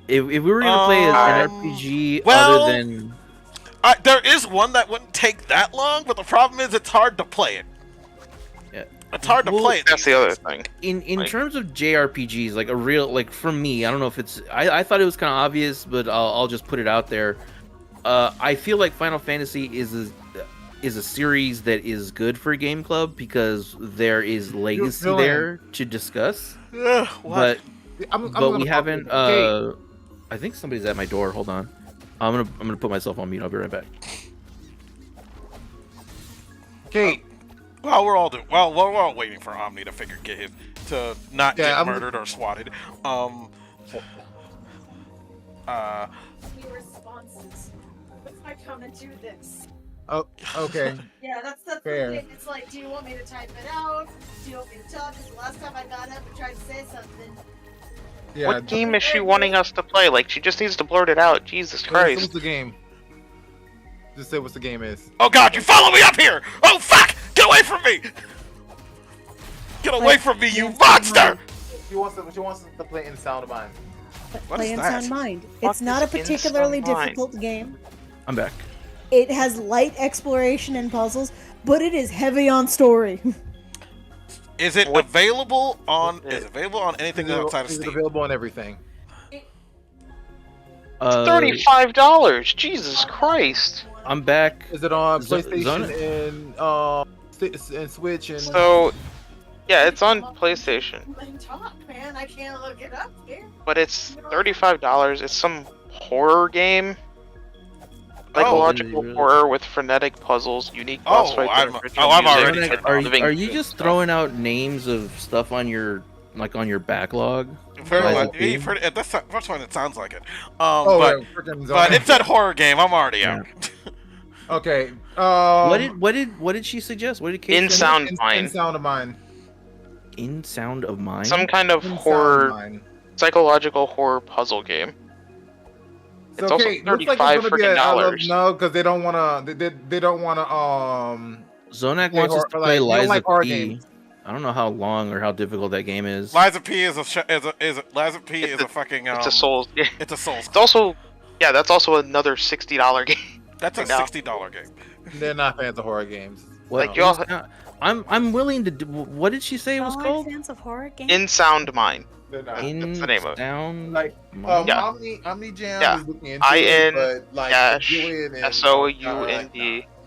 If we were gonna play an RPG well, other than There is one that wouldn't take that long, but the problem is it's hard to play it. Yeah. It's hard to Well, play it. That's these the other days. thing. in Like- terms of JRPGs, like a real, like for me, I don't know if it's. I thought it was kind of obvious, but I'll just put it out there. I feel like Final Fantasy is a series that is good for Game Club because there is legacy feeling- there to discuss. Ugh, what? I'm But gonna we pop haven't. it. Kate, I think somebody's at my door. Hold on. I'm gonna put myself on mute. I'll be right back. Kate. While we're all waiting for Omni to not Yeah, get I'm- murdered or swatted. Responses. What's my comment to this? Oh, okay. Yeah, that's Fair. the thing. It's like, do you want me to type it out? Do you want me to talk? Because the last time I got up and tried to say something. Yeah. What game is she wanting us to play? Like, she just needs to blurt it out. Jesus What's Christ. the game? Just say what the game is. Oh God, you follow me up here! Oh fuck! Get away from me! Get away from me, you monster! She wants to play in Sound of Mind. What Play is in that? Sound Mind. Fuck It's not a is in particularly Sound Mind? difficult game. I'm back. It has light exploration and puzzles, but it is heavy on story. Is it What- available on? Is it available on anything outside of It's Steam? available on everything. $35. Jesus Christ. I'm back. Is it on Zo- PlayStation and Switch and? So, yeah, it's on PlayStation, Let talk, man. I can't look it up here. but it's $35. It's some horror game. Psychological really? horror with frenetic puzzles, unique boss Oh, fights, I'm- and original oh, I'm music, already and turned Are, living are you things. just throwing out names of stuff on your backlog? Very Why is much. it game? That's what it sounds like it. Oh, but yeah, freaking but Zone. it said horror game. I'm already out. Okay. What did she suggest? What did Kate In say? Sound in Mind. Sound of Mind. In Sound of Mind? Some kind of In Sound of horror, Mind. psychological horror puzzle game. It's It's also okay. Looks like $35 it's gonna be freaking a, dollars. no, because they don't wanna. They don't wanna. Zonak They wants us hor- to like, play you don't Liza like horror P. games. I don't know how long or how difficult that game is. Liza P is a fucking. It's a Souls game. It's a Souls. It's also, yeah, that's also another $60 game. That's a right now. $60 game. They're not fans of horror games. What? Like, y'all- I'm willing to do. What did she say it was All called? fans of horror games. In Sound Mind. They're not. In That's the name of it. Sound Like, Mind? Yeah. Omni Jam Yeah. is looking into IN it, but like dash Julian and SOUND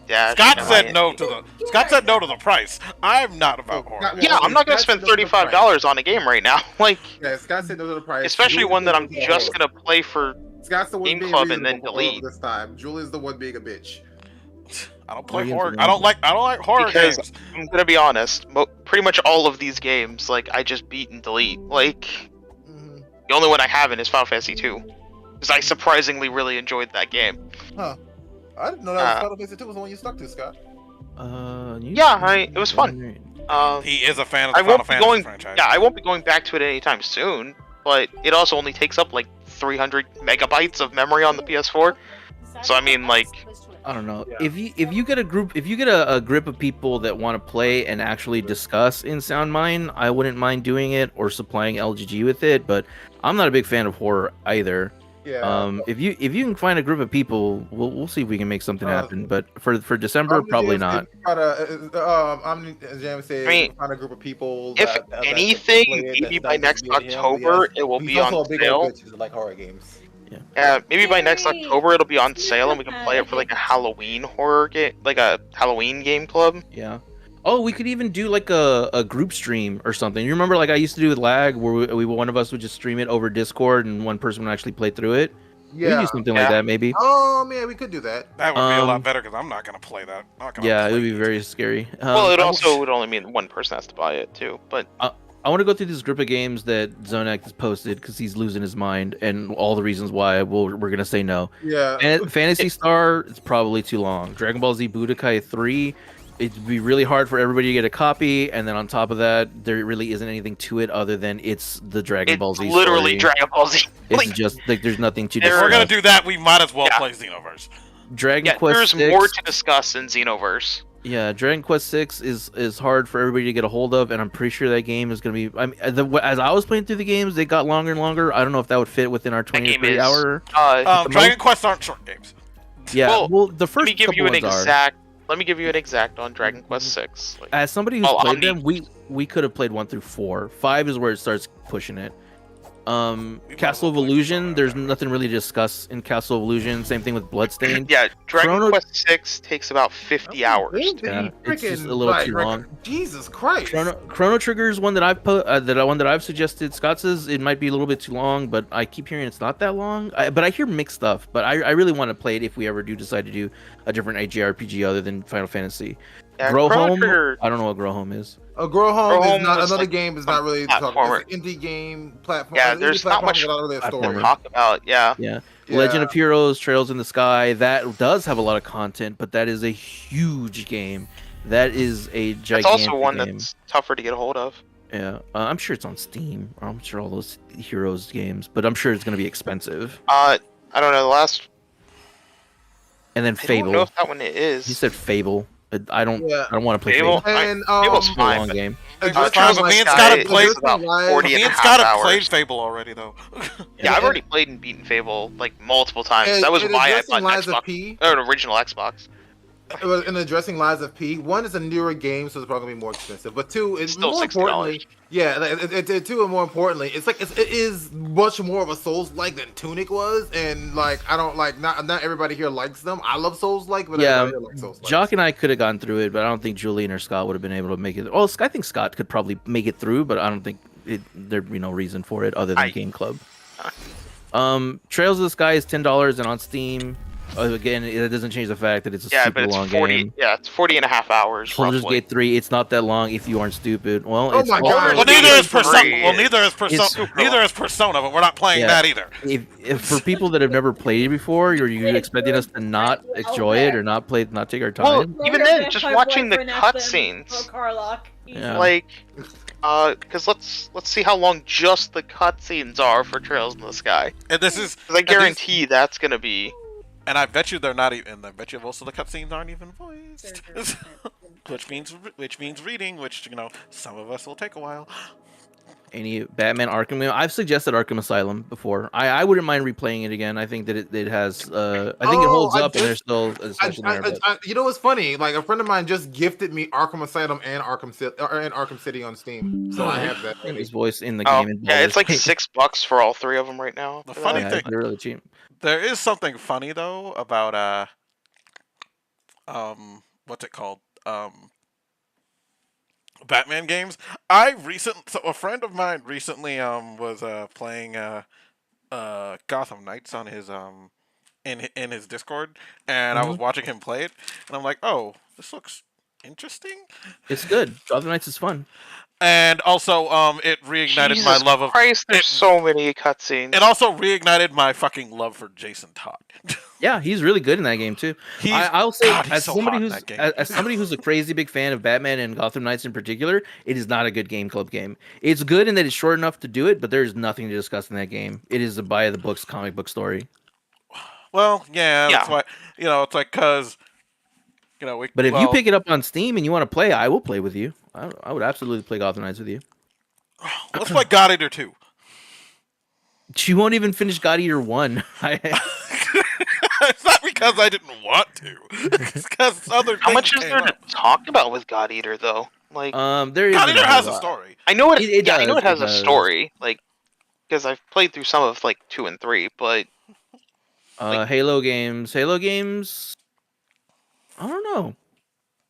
dash. Scott said MIND. no to the. Scott said no to the price. I'm not about horror. Scott- Yeah, I'm not gonna spend $35 on a game right now. Like, Yeah, Scott said no to the price. especially Julian's one that the I'm one just gonna play for. Scott's the one Game being Club and then reasonable delete. this time. Julian's the one being a bitch. I don't play Millions horror. of I don't like horror Because- games. I'm gonna be honest. Pretty much all of these games, like, I just beat and delete. Like, the only one I haven't is Final Fantasy 2, because I surprisingly really enjoyed that game. I didn't know that was Uh, Final Fantasy 2 was the one you stuck to, Scott. It was fun. He is a fan of the I Final won't be Fantasy going. franchise. Yeah, I won't be going back to it anytime soon. But it also only takes up like 300 megabytes of memory on the PS4. So, I mean, like- I don't know. Yeah. If you get a grip of people that want to play and actually discuss in Sound Mind, I wouldn't mind doing it or supplying LGG with it. But I'm not a big fan of horror either. Yeah. If you can find a group of people, we'll see if we can make something Uh, happen. But for December, Omni probably Jam not. Omni Jam said I mean, find a group of people. If that can anything, play it, maybe that's by not next just him. October, Yes. it will He's be also on a big sale. old bitch who like horror games. Yeah, maybe by next Yay! October it'll be on sale and we can play it for like a Halloween horror game, like a Halloween game club. Yeah. Oh, we could even do like a group stream or something. You remember, like I used to do with Lag, where one of us would just stream it over Discord and one person would actually play through it. We could Yeah. do something Yeah. like that, maybe. Yeah, we could do that. That would be a lot Um, better because I'm not gonna play that. I'm not gonna Yeah, it play would be very scary. Well, it I- also would only mean one person has to buy it too. But I want to go through this group of games that Zonak has posted because he's losing his mind and all the reasons why we're gonna say no. Yeah. And Fantasy Star, it's probably too long. Dragon Ball Z Budokai 3, it'd be really hard for everybody to get a copy. And then on top of that, there really isn't anything to it other than it's the Dragon Ball it's Z. literally story. Dragon Ball Z. It's Like, just like there's nothing to If If we're gonna discuss. do that, we might as well Yeah. play Xenoverse. Dragon yeah, Quest there's 6, more to discuss in Xenoverse. Yeah, Dragon Quest 6 is hard for everybody to get a hold of, and I'm pretty sure that game is going to be. I mean, as I was playing through the games, they got longer and longer. I don't know if that would fit within our 20 or game 30 is- hour. The Dragon most- Quest aren't short games. Yeah, well, well, the let first me give couple you an ones are. exact. Let me give you an exact on Dragon Quest 6. Like, As somebody who's Oh, played Omni. them, we could have played 1 through 4. 5 is where it starts pushing it. Castle of well play Illusion, Persona, there's yeah. nothing really to discuss in Castle of Illusion. Same thing with Bloodstained. yeah, Dragon Chrono- Quest 6 takes about 50 hours. Yeah, it's just a little too long. Jesus Christ. Chrono Trigger is one that I've put one that I've suggested. Scott says it might be a little bit too long, but I keep hearing it's not that long. But I hear mixed stuff. But I really want to play it if we ever do decide to do a different AJRPG other than Final Fantasy. Yeah, Grow Chrono Home. Trigger. I don't know what Grow Home is. Grow Home Grow is Home not was, another like, game. Is some not really talking. platformer. It's an indie game platform. Yeah, indie there's not platform much without really a story. to talk about. Yeah. Yeah. Yeah. Legend of Heroes, Trails in the Sky. That does have a lot of content, but that is a huge game. That is a It's gigantic also one game. that's tougher to get a hold of. Yeah, I'm sure it's on Steam. I'm sure all those Heroes games, but I'm sure it's going to be expensive. I don't know. The last. And then I don't know Fable. if that one is. You said Fable. I don't. Yeah. I don't want to play Fable. Fable. And Fable's It's a long fine. But, game. Travis, Trails me in and the Scott have Sky played. is about 40 Me and a and half Scott have hours. played Fable already, though. Yeah, I've already played and beaten Fable like multiple times. That was why I bought an Lies of Xbox, P. or an original Xbox. In addressing Lies of P, one is a newer game, so it's probably gonna be more expensive. But two, it's Still more $60. importantly, yeah, two, and more importantly, it's like it is much more of a Souls-like than Tunic was, and like I don't like not everybody here likes them. I love Souls-like, but Yeah, everybody here likes Souls-like. Jock and I could have gone through it, but I don't think Julian or Scott would have been able to make it. Well, I think Scott could probably make it through, but I don't think there'd be no reason for it other than Game Club. Trails of the Sky is $10 and on Steam. Again, it doesn't change the fact that it's a super long 40. game. Yeah, it's 40 and a half hours. Baldur's Roughly. Gate 3, it's not that long if you aren't stupid. Well, Oh it's my also- God. Well, neither is Persona. Three Well, neither is Persona. It's- Neither is Persona, but we're not playing Yeah. that either. If for people that have never played it before, are you expecting us to not enjoy it or not take our Well, time? even then, just watching the cutscenes, Yeah. like, because let's see how long just the cutscenes are for Trails in the Sky. And this is. 'Cause I guarantee that's gonna be. And I bet you they're not even. And I bet you most of the cutscenes aren't even voiced. which means reading, which some of us will take a while. Any Batman Arkham? I've suggested Arkham Asylum before. I wouldn't mind replaying it again. I think that it has. I think it holds up, and there's still a session there. But... you know what's funny? Like a friend of mine just gifted me Arkham Asylum and Arkham City on Steam, so I have that. His voice in the Oh, game. yeah, it's like $6 for all three of them right now. The funny thing, they're really cheap. there is something funny though about what's it called? Batman games. So a friend of mine recently was playing Gotham Knights on his in his Discord, and I was watching him play it, and I'm like, oh, this looks interesting. It's good. Gotham Knights is fun. And also, it reignited my love of. Christ, there's so many cutscenes. It also reignited my fucking love for Jason Todd. Yeah, he's really good in that game too. I'll say, God, he's as so somebody hot in who's that game. as somebody who's a crazy big fan of Batman and Gotham Knights in particular, it is not a good game club game. It's good in that it's short enough to do it, but there's nothing to discuss in that game. It is a by the books comic book story. Well, yeah, that's why it's like because But if you pick it up on Steam and you want to play, I will play with you. I would absolutely play Gotham Knights with you. Let's play God Eater 2. She won't even finish God Eater 1. It's not because I didn't want to. It's because other How things much is came there to up. talk about with God Eater though? Like, there is God Eater has a story. I know it. does, I know it has it a does. story. Like, because I've played through some of like 2 and 3, but Halo games. I don't know.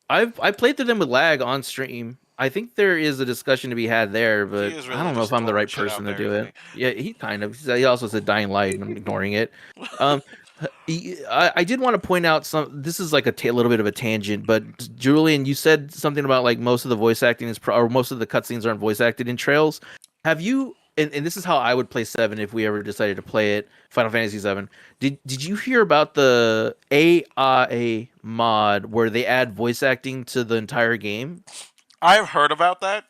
I played through them with lag on stream. I think there is a discussion to be had there, but He is really I don't know just if I'm the throwing right shit out person to there, do isn't it. Yeah, he kind of. He also said Dying Light, and I'm ignoring it. I did want to point out some. This is like a little bit of a tangent, but Julian, you said something about like most of the voice acting is or most of the cutscenes aren't voice acted in Trails. Have you? And this is how I would play 7 if we ever decided to play it. Final Fantasy 7. Did you hear about the AI mod where they add voice acting to the entire game? I've heard about that.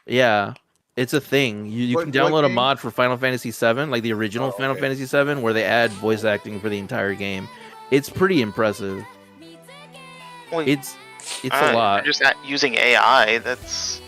Yeah, it's a thing. You can What download a game? mod for Final Fantasy 7, like the original Final Fantasy 7, where they add voice acting for the entire game. It's pretty impressive. well, It's a lot. Just using AI. That's.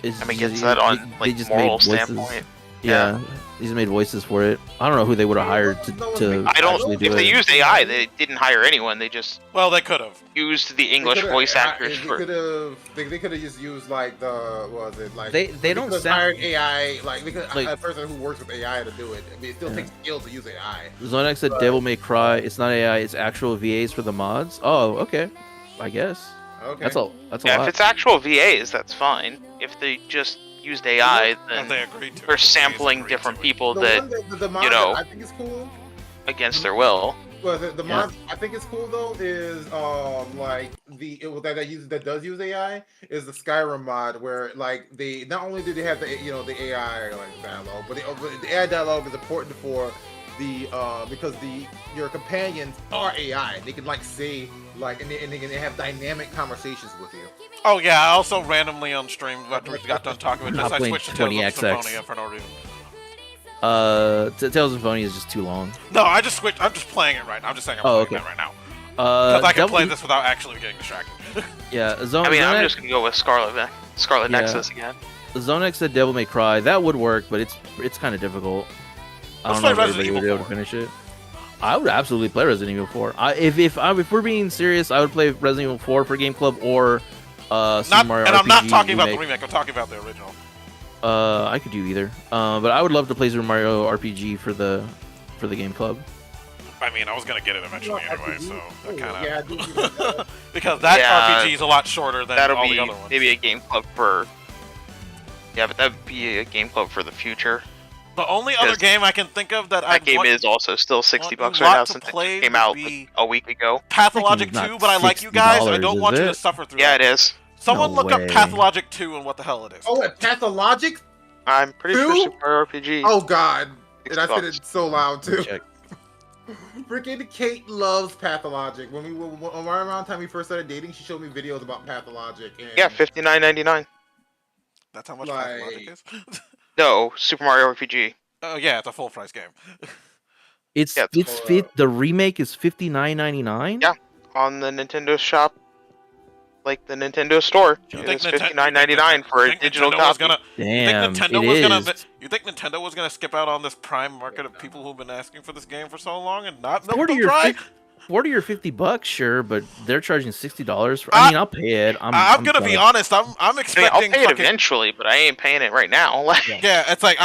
I mean, gets that on like moral standpoint. Yeah, he's made voices for it. I don't know who they would have hired to I don't. actually do If they it. used AI, they didn't hire anyone. They just Well, they could have. used the English voice actors They for. could have just used like They don't sound hired AI like like- a person who works with AI to do it. I mean, it still takes skill to use AI. Zonex said Devil May Cry. It's not AI. It's actual VAs for the mods. Oh, okay. I guess Okay, that's a Yeah, lot. if it's actual VAs, that's fine. If they just used AI, And then they agreed to. they're it. They sampling agreed different to it. people the that one that the mod you know, that I think is cool. against their will. Well, the Yeah. mod I think it's cool though is like that does use AI is the Skyrim mod where like they not only do they have the the AI like dialogue, but the AI dialogue is important for the because your companions are AI. They can like say like and they can have dynamic conversations with you. Oh yeah, I also randomly on stream after we got done talking about this, Not I playing switched to Tales of 20XX. Symphonia for no reason. Tales of Symphonia is just too long. No, I just switched. I'm just playing it right now. I'm just saying I'm Oh, playing okay. that right now. Because I can Devil- play this without actually getting distracted. Yeah, I mean, Zone I'm X, just gonna go with Scarlet Yeah. Nexus again. Zone X said Devil May Cry. That would work, but it's kind of difficult. I Let's don't know play if everybody Resident would be Evil able to 4. finish it. I would absolutely play Resident Evil 4. If we're being serious, I would play Resident Evil 4 for Game Club or Super Mario And RPG I'm not talking about the remake. remake. I'm talking about the original. I could do either. But I would love to play Super Mario RPG for the Game Club. I mean, I was gonna get it eventually anyway, so that kind of Yeah, I do do that. because that Yeah, RPG is a lot shorter than That'll all be the other ones. maybe a game club for. Yeah, but that'd be a game club for the future. The only other because game I can think of that That game is also still $60 want right you lot now to since play it came would out be- like a week ago. Pathologic That game's 2, not but I like you guys. I $60, don't want is you to it? suffer through Yeah, it. it is. Someone No look up way. Pathologic 2 and what the hell it is. Oh, and Pathologic? I'm pretty sure Two? Super Mario RPG. Oh God! And I said $60. it so loud too. Check. Freaking Kate loves Pathologic. When around the time we first started dating, she showed me videos about Pathologic. And Yeah, $59.99. That's how much Like- Pathologic is? No, Super Mario RPG. Oh yeah, it's a full price game. It's Yeah, the remake is $59.99. Yeah. On the Nintendo shop, like the Nintendo store, You it's Nintendo- $59.99 for a think digital Nintendo was copy. gonna- Damn, Nintendo it was is. gonna? You think Nintendo was gonna skip out on this prime market of people who've been asking for this game for so long and not milk 40 them or dry? 40 or $50, sure, but they're charging $60 for. I mean, I'll pay it. I'm gonna be sorry. honest. I'm I mean, I'll expecting pay it fucking, eventually, but I ain't paying it right now. Like, yeah. It's like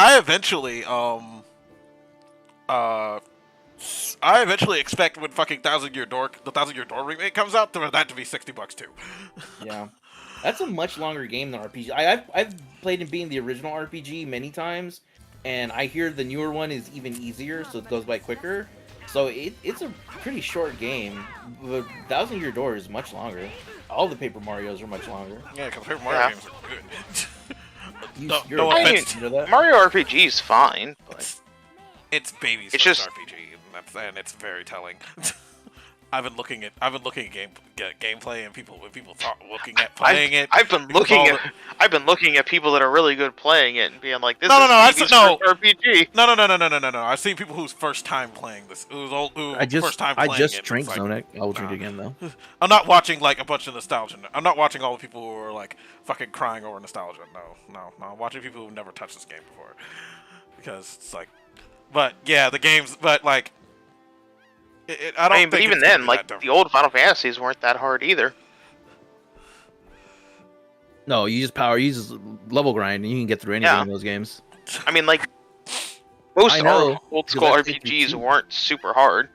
I eventually expect when fucking the Thousand Year Door remake comes out for that to be $60 too. Yeah, that's a much longer game than RPG. I've played and beaten the original RPG many times, and I hear the newer one is even easier, so it goes by quicker. So it's a pretty short game. But Thousand Year Door is much longer. All the Paper Mario's are much longer. Yeah, because Paper Mario Yeah. games are good. You, No- you're no a offense. you know that? Mario RPG is fine, but It's baby's It's first just- RPG, and it's very telling. I've been looking at gameplay and people looking at playing it. I've been because looking all at I've been looking at people that are really good playing it and being like, this No, is no, baby's no. first RPG. No. I've seen people who's first time playing this. I first time I playing just it. drank It's like, Zonek. I will drink nah. again though. I'm not watching like a bunch of nostalgia. I'm not watching all the people who are like fucking crying over nostalgia. No. I'm watching people who've never touched this game before. Because it's like, but yeah, the games, but like, I don't. I mean, but think even it's gonna then, be like that different. the old Final Fantasies weren't that hard either. No, you just level grind, and you can get through anything in those games. I mean, like most I know, old because school I played through RPGs two. weren't super hard.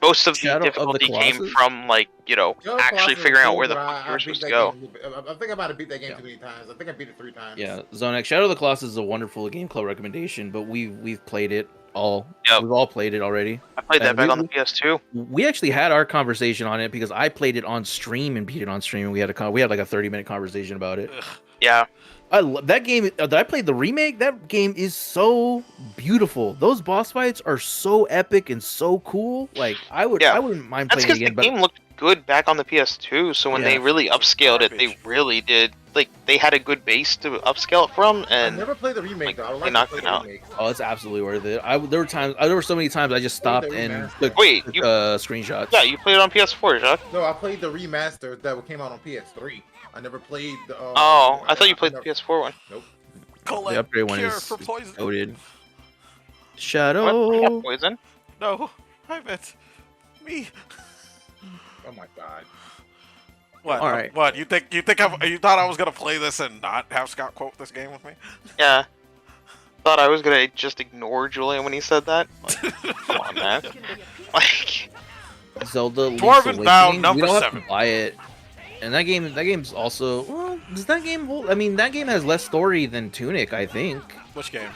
Most of the Shadow of the difficulty came Colossus? from like Yo, actually Colossus figuring is out cool, where the but fuck you were beat supposed to that go. game- I think I might have beat that game Yeah. too many times. I think I beat it 3 times. Yeah, Zonek. Shadow of the Colossus is a wonderful game club recommendation, but we've played it all. Yep. We've all played it already. I played that And back we- on the PS2. We actually had our conversation on it because I played it on stream and beat it on stream, and we had like a 30-minute conversation about it. Ugh. Yeah, I love that game. That I played the remake. That game is so beautiful. Those boss fights are so epic and so cool. Like I wouldn't mind that's playing because it the again. But game looked good back on the PS2. So when Yeah. they really It's upscaled it, they garbage. really did. Like they had a good base to upscale it from, I and never played the remake like, though. I would they like knocked to it play the out. remake. oh, it's absolutely worth it. There were so many times I just stopped the and remaster. took Wait, you- screenshots. yeah, you played it on PS4, Jacques. No, I played the remaster that came out on PS3. I never played the. Oh, I thought you played the never- PS4 one. Collect The upgrade one cure is for poison. coded. What? Shadow. Yeah, poison. No, I meant me. Oh my god. What? All right. What? You thought I was gonna play this and not have Scott quote this game with me? Yeah. Thought I was gonna just ignore Julian when he said that. Like, come on, man. Like, Zelda Link's Dwarven Vow Awakening, number we don't have 7. to buy it. And that game's also does that game hold? I mean, that game has less story than Tunic, I think. Which game?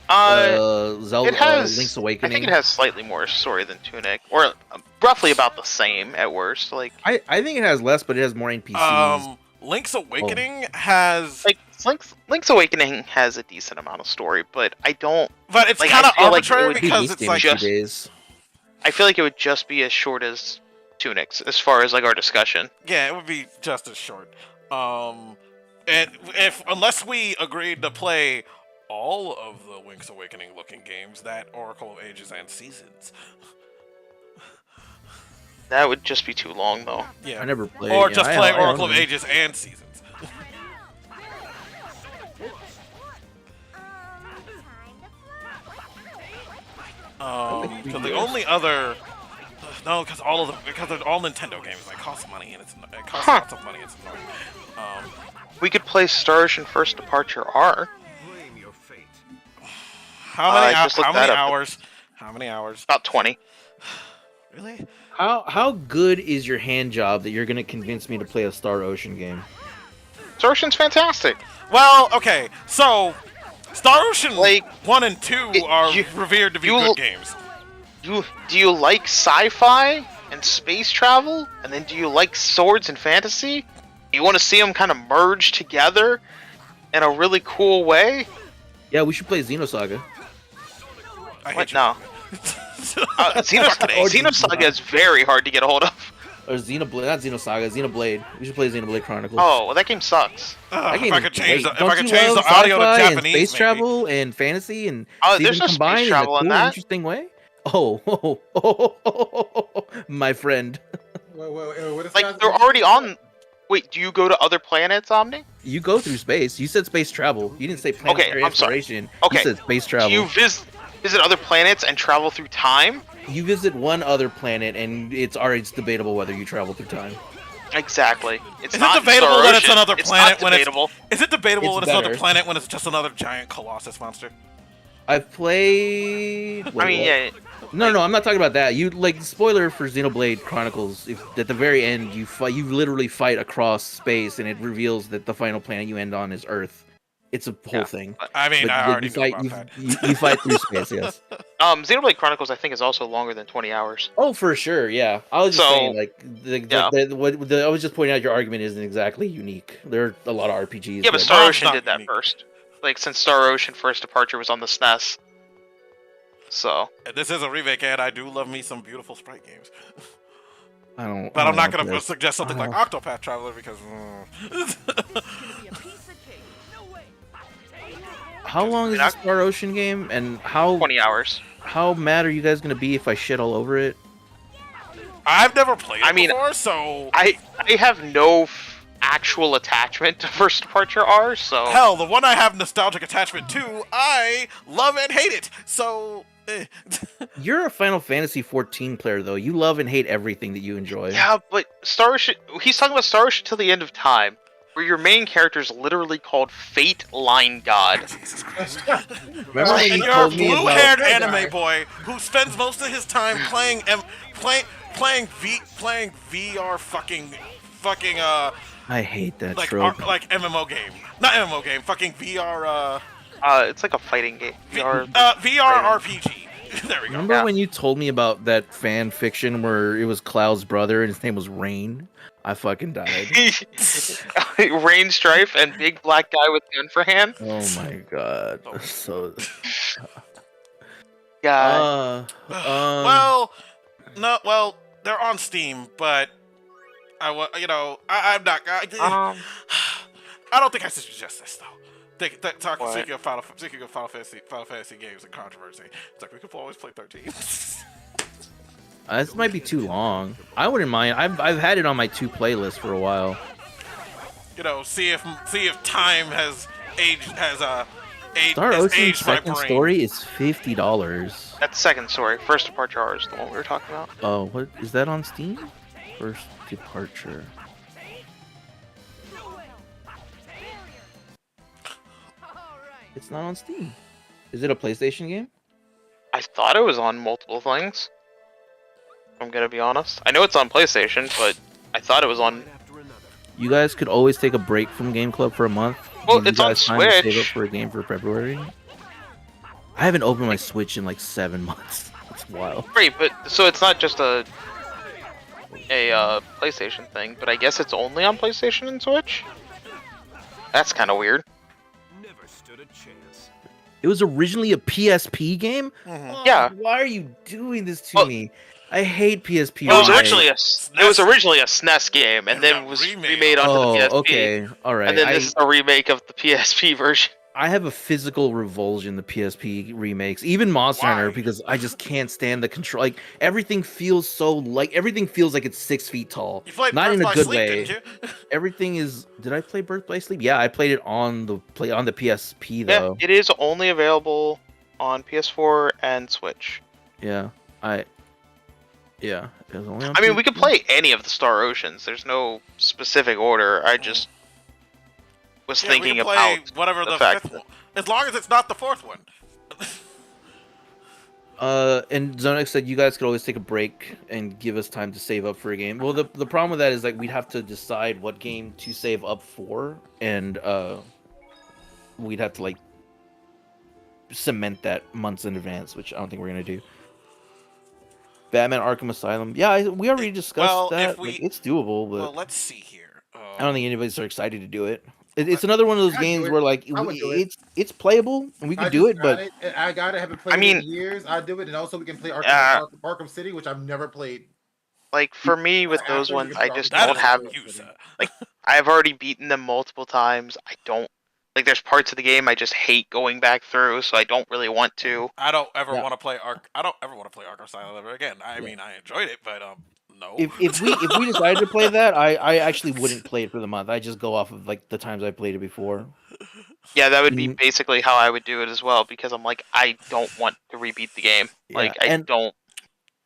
Zelda, It has. Link's I Awakening. think it has slightly more story than Tunic, or roughly about the same at worst. Like I think it has less, but it has more NPCs. Link's Awakening has, Link's Awakening has a decent amount of story, but I don't. but it's like, kind of I feel like it arbitrary would be because Release it's game in like 2 just- days. I feel like it would just be as short as Tunic's, as far as like our discussion. yeah, it would be just as short. And unless we agreed to play all of the Link's Awakening looking games, that Oracle of Ages and Seasons. That would just be too long, though. Yeah. I never played. Or yeah, just I- play I own Oracle of them. Ages and Seasons. Because the only other, no, because they're all Nintendo games. It costs money and it costs lots of money. It's annoying. We could play Star Ocean First Departure R. How many I just looked how many that up. hours? How many hours? About 20. Really? How good is your hand job that you're gonna convince me to play a Star Ocean game? Star Ocean's fantastic. Well, okay, so Star Ocean Like, 1 and 2 are you- revered to be you- good games. Do you like sci-fi and space travel? And then do you like swords and fantasy? You want to see them kind of merge together in a really cool way? Yeah, we should play Xenosaga. I hate What? you. No. Xenosaga is very hard to get a hold of. Or Xenoblade, not Xenosaga, Xenoblade. We should play Xenoblade Chronicles. Oh, well, that game sucks. That If game I is could change great. the, if Don't I could you change love the audio to sci-fi and Japanese, space maybe. travel and fantasy and Oh, see there's them no combined space in a travel in cool, that. interesting way? My friend. What is Like, that? they're already on... Wait, do you go to other planets, Omni? You go through space. You said space travel. You didn't say planetary I'm sorry. exploration. Okay. You said space travel. Do you visit other planets and travel through time? You visit one other planet, and it's debatable whether you travel through time. Exactly. It's Is not it debatable Star that it's Ocean. another It's planet not when it's debatable. Is it debatable It's when it's another better. planet when it's just another giant colossus monster? I've played. I mean, what? yeah. No, I'm not talking about that. You like spoiler for Xenoblade Chronicles. If at the very end you literally fight across space, and it reveals that the final planet you end on is Earth. It's a whole Yeah. thing. I mean, But I already you knew fight, about you, that. you fight through space. Yes. Xenoblade Chronicles, I think, is also longer than 20 hours. Oh, for sure. Yeah. I was just So, saying, like, yeah. I was just pointing out your argument isn't exactly unique. There are a lot of RPGs. Yeah, but that- Star Mine's Ocean not did that unique. first. Like, since Star Ocean First Departure was on the SNES. So, This is a remake, and I do love me some beautiful sprite games. I don't. But I I'm not don't going to know. suggest something like Octopath Traveler because. How long is I the Star Ocean game, and how 20 hours. mad are you guys gonna be if I shit all over it? I've never played it I mean, before, so. I have no actual attachment to First Departure R, so... Hell, the one I have nostalgic attachment to, I love and hate it. So. You're a Final Fantasy 14 player, though. You love and hate everything that you enjoy. Yeah, but Star Ocean... He's talking about Star Ocean Till the End of Time, where your main character is literally called Fate Line God. Jesus Christ. Remember when And you you're a told me blue-haired about? anime boy who spends most of his time playing VR fucking I hate that like trope. like MMO game, not MMO game, fucking VR It's like a fighting game. VR. VR RPG. There we go. Remember Yeah. when you told me about that fan fiction where it was Cloud's brother and his name was Rain? I fucking died. Rain Strife and big black guy with gun for hand. Oh my god. So. God. Well, no, well they're on Steam, but I'm not. I don't think I should suggest this though. What? Speaking of Final Fantasy games and controversy, it's like we could always play 13. This might be too long. I wouldn't mind. I've had it on my 2 playlist for a while. See if time has aged Star has Ocean's aged my second brain. story is $50. That's second story. First Departure R is the one we were talking about. Oh, what is that on Steam? First Departure. It's not on Steam. Is it a PlayStation game? I thought it was on multiple things. I'm gonna be honest. I know it's on PlayStation, but I thought it was on... You guys could always take a break from Game Club for a month. Well, Give you it's on guys time to save Switch. up for a game for February. I haven't opened my Switch in like 7 months. It's wild. Great, but so it's not just a PlayStation thing, but I guess it's only on PlayStation and Switch. That's kind of weird. Never stood a chance. It was originally a PSP game. Mhm. Oh, Yeah. Why are you doing this to Well, me? I hate PSP. It was Why? originally a SNES game, and It then got was remade. remade onto the PSP. Okay, all right. And then this is a remake of the PSP version. I have a physical revulsion the PSP remakes, even Monster Hunter, Why? because I just can't stand the control. Like everything feels so everything feels like it's 6 feet tall. You played Not Birth in a by good Sleep, way. didn't you? Everything is. Did I play Birth by Sleep? Yeah, I played it on the PSP though. Yeah, it is only available on PS4 and Switch. Yeah, yeah. It was only on I mean, we PSP. could play any of the Star Oceans. There's no specific order. I just was Yeah, we thinking can play about whatever the the fact fifth that- one, as long as it's not the fourth one. And Zonex said you guys could always take a break and give us time to save up for a game. Well, the problem with that is like we'd have to decide what game to save up for, and we'd have to like cement that months in advance, which I don't think we're gonna do. Batman Arkham Asylum, yeah, we already discussed Well, that. if we- Like, it's doable, but Well, let's see here. I don't think anybody's so excited to do it. It's another one of those I'd do games it. where like I would do it. it's playable and we I can do just it, got but it. I got it. Haven't played I mean- it in years. I do it, and also we can play Arkham City, which I've never played. like for me with After those you ones, get I started, just That don't is have. you, sir. I've already beaten them multiple times. I don't like. There's parts of the game I just hate going back through, so I don't really want to. I don't ever Yeah. want to play I don't ever want to play Arkham Asylum ever again. I mean, I enjoyed it, but no. if we decided to play that, I actually wouldn't play it for the month. I just go off of like the times I played it before. Yeah, that would be Mm. basically how I would do it as well, because I'm like, I don't want to rebeat the game. Like, Yeah,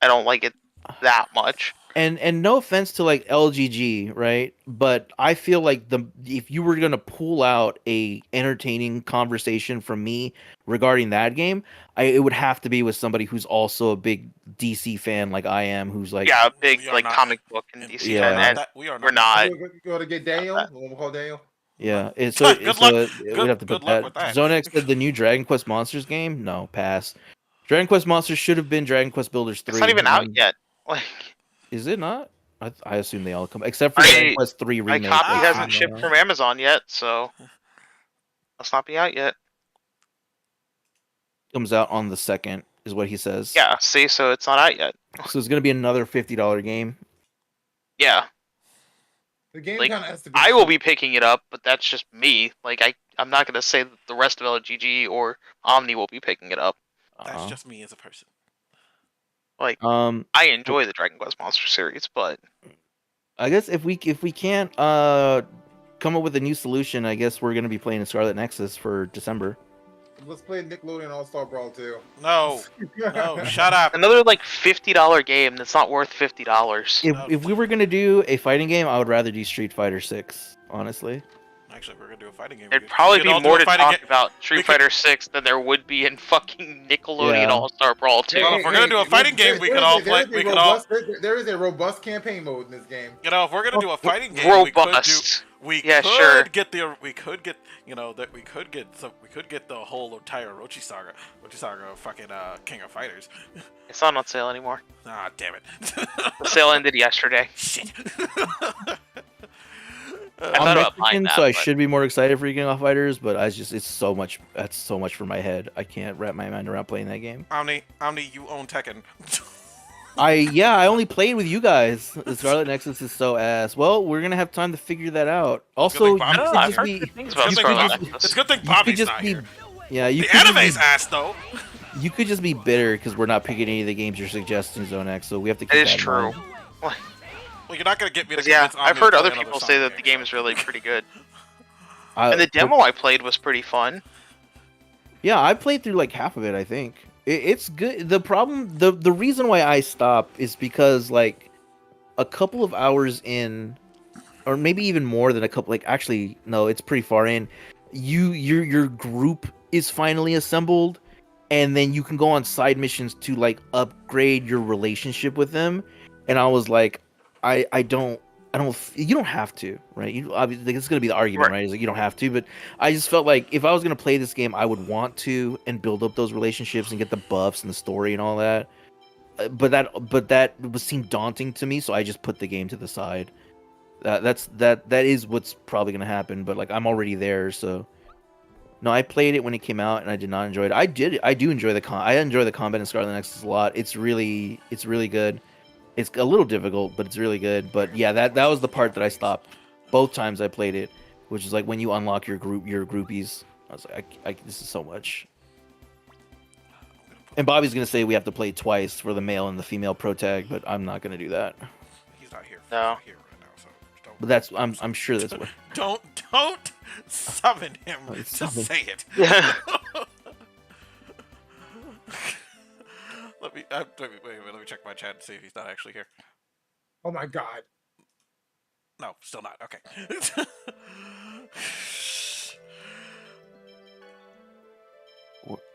I don't like it that much. And no offense to like LGG, right? But I feel like if you were gonna pull out a entertaining conversation from me regarding that game, it would have to be with somebody who's also a big DC fan like I am, who's like Yeah, a big We are like not- comic book and DC Yeah. fan, and we are we're not. You go to get Daniel. We'll call Daniel. yeah. We'd Good have luck- to put good luck with that. that. Zonex said the new Dragon Quest Monsters game. No, pass. Dragon Quest Monsters should have been Dragon Quest Builders 3. It's not even out yet. Like, Is it not? I assume they all come except for I- Dragon Quest 3 my remake. copy Ah. hasn't shipped from Amazon yet, so must not be out yet. Comes out on the 2nd, is what he says. Yeah, see, so it's not out yet. So it's gonna be another $50 game. Yeah, The game Like, kind of has to be. I will be picking it up, but that's just me. Like, I'm not gonna say that the rest of LGG or Omni will be picking it up. That's Uh-huh. just me as a person. Like, Um, I enjoy the Dragon Quest Monster series, but I guess if we can't come up with a new solution, I guess we're gonna be playing Scarlet Nexus for December. Let's play Nickelodeon All Star Brawl 2. No, no, shut up. another like $50 game that's not worth $50. If we were gonna do a fighting game, I would rather do Street Fighter 6. Honestly, Actually, we're gonna do a fighting game. There'd We probably could be all do more a to fighting talk game. about we Street could- Fighter 6 than there would be in fucking Nickelodeon Yeah. All-Star Brawl 2. Well, if we're gonna do a fighting game, we could all play. We could all. There is a robust campaign mode in this game. You know, if we're gonna do a fighting game, we could do. Robust. We Yeah, could sure. get the. We could get. You know that we could get some. We could get the whole entire Orochi Saga. Fucking King of Fighters. It's not on sale anymore. Ah, damn it. The sale ended yesterday. Shit. I I'm thought about Mexican, buying that, so I but- should be more excited for King of Fighters, but it's so much. That's so much for my head. I can't wrap my mind around playing that game. Omni, you own Tekken. I only played with you guys. The Scarlet Nexus is so ass. Well, we're gonna have time to figure that out. Also, thing you Bobby's could I don't know, I've just heard be, good things It's about a good Scarlet thing- Nexus. it's a good thing you could Bobby's just not be, here. yeah, you The could just anime's be, ass though. you could just be bitter because we're not picking any of the games you're suggesting, Zone X. So we have to keep It is that in true. mind. Well, you're not gonna get me to 'Cause, yeah, convince Omni I've to heard play other another people say Sonic that the game is really pretty good. For- And the demo I played was pretty fun. Yeah, I played through like half of it. I think it's good. The problem, the reason why I stopped is because like a couple of hours in, or maybe even more than a couple. Like actually, no, it's pretty far in. Your group is finally assembled, and then you can go on side missions to like upgrade your relationship with them. And I was like, I don't You don't have to, right? You obviously like, it's gonna be the argument, Right. right? It's like you don't have to, but I just felt like if I was gonna play this game, I would want to and build up those relationships and get the buffs and the story and all that. But that seemed daunting to me, so I just put the game to the side. That is what's probably gonna happen. But like I'm already there, so no, I played it when it came out and I did not enjoy it. I do enjoy I enjoy the combat in Scarlet Nexus a lot. It's really good. It's a little difficult, but it's really good. But yeah, that was the part that I stopped both times I played it, which is like when you unlock your groupies. I was like, this is so much. And Bobby's gonna say we have to play twice for the male and the female pro tag, but I'm not gonna do that. He's not here. No. Here right now, so don't. But that's I'm sure that's what. Don't summon him to summon. say it. Let me wait, let me check my chat and see if he's not actually here. Oh my god. No, still not. Okay.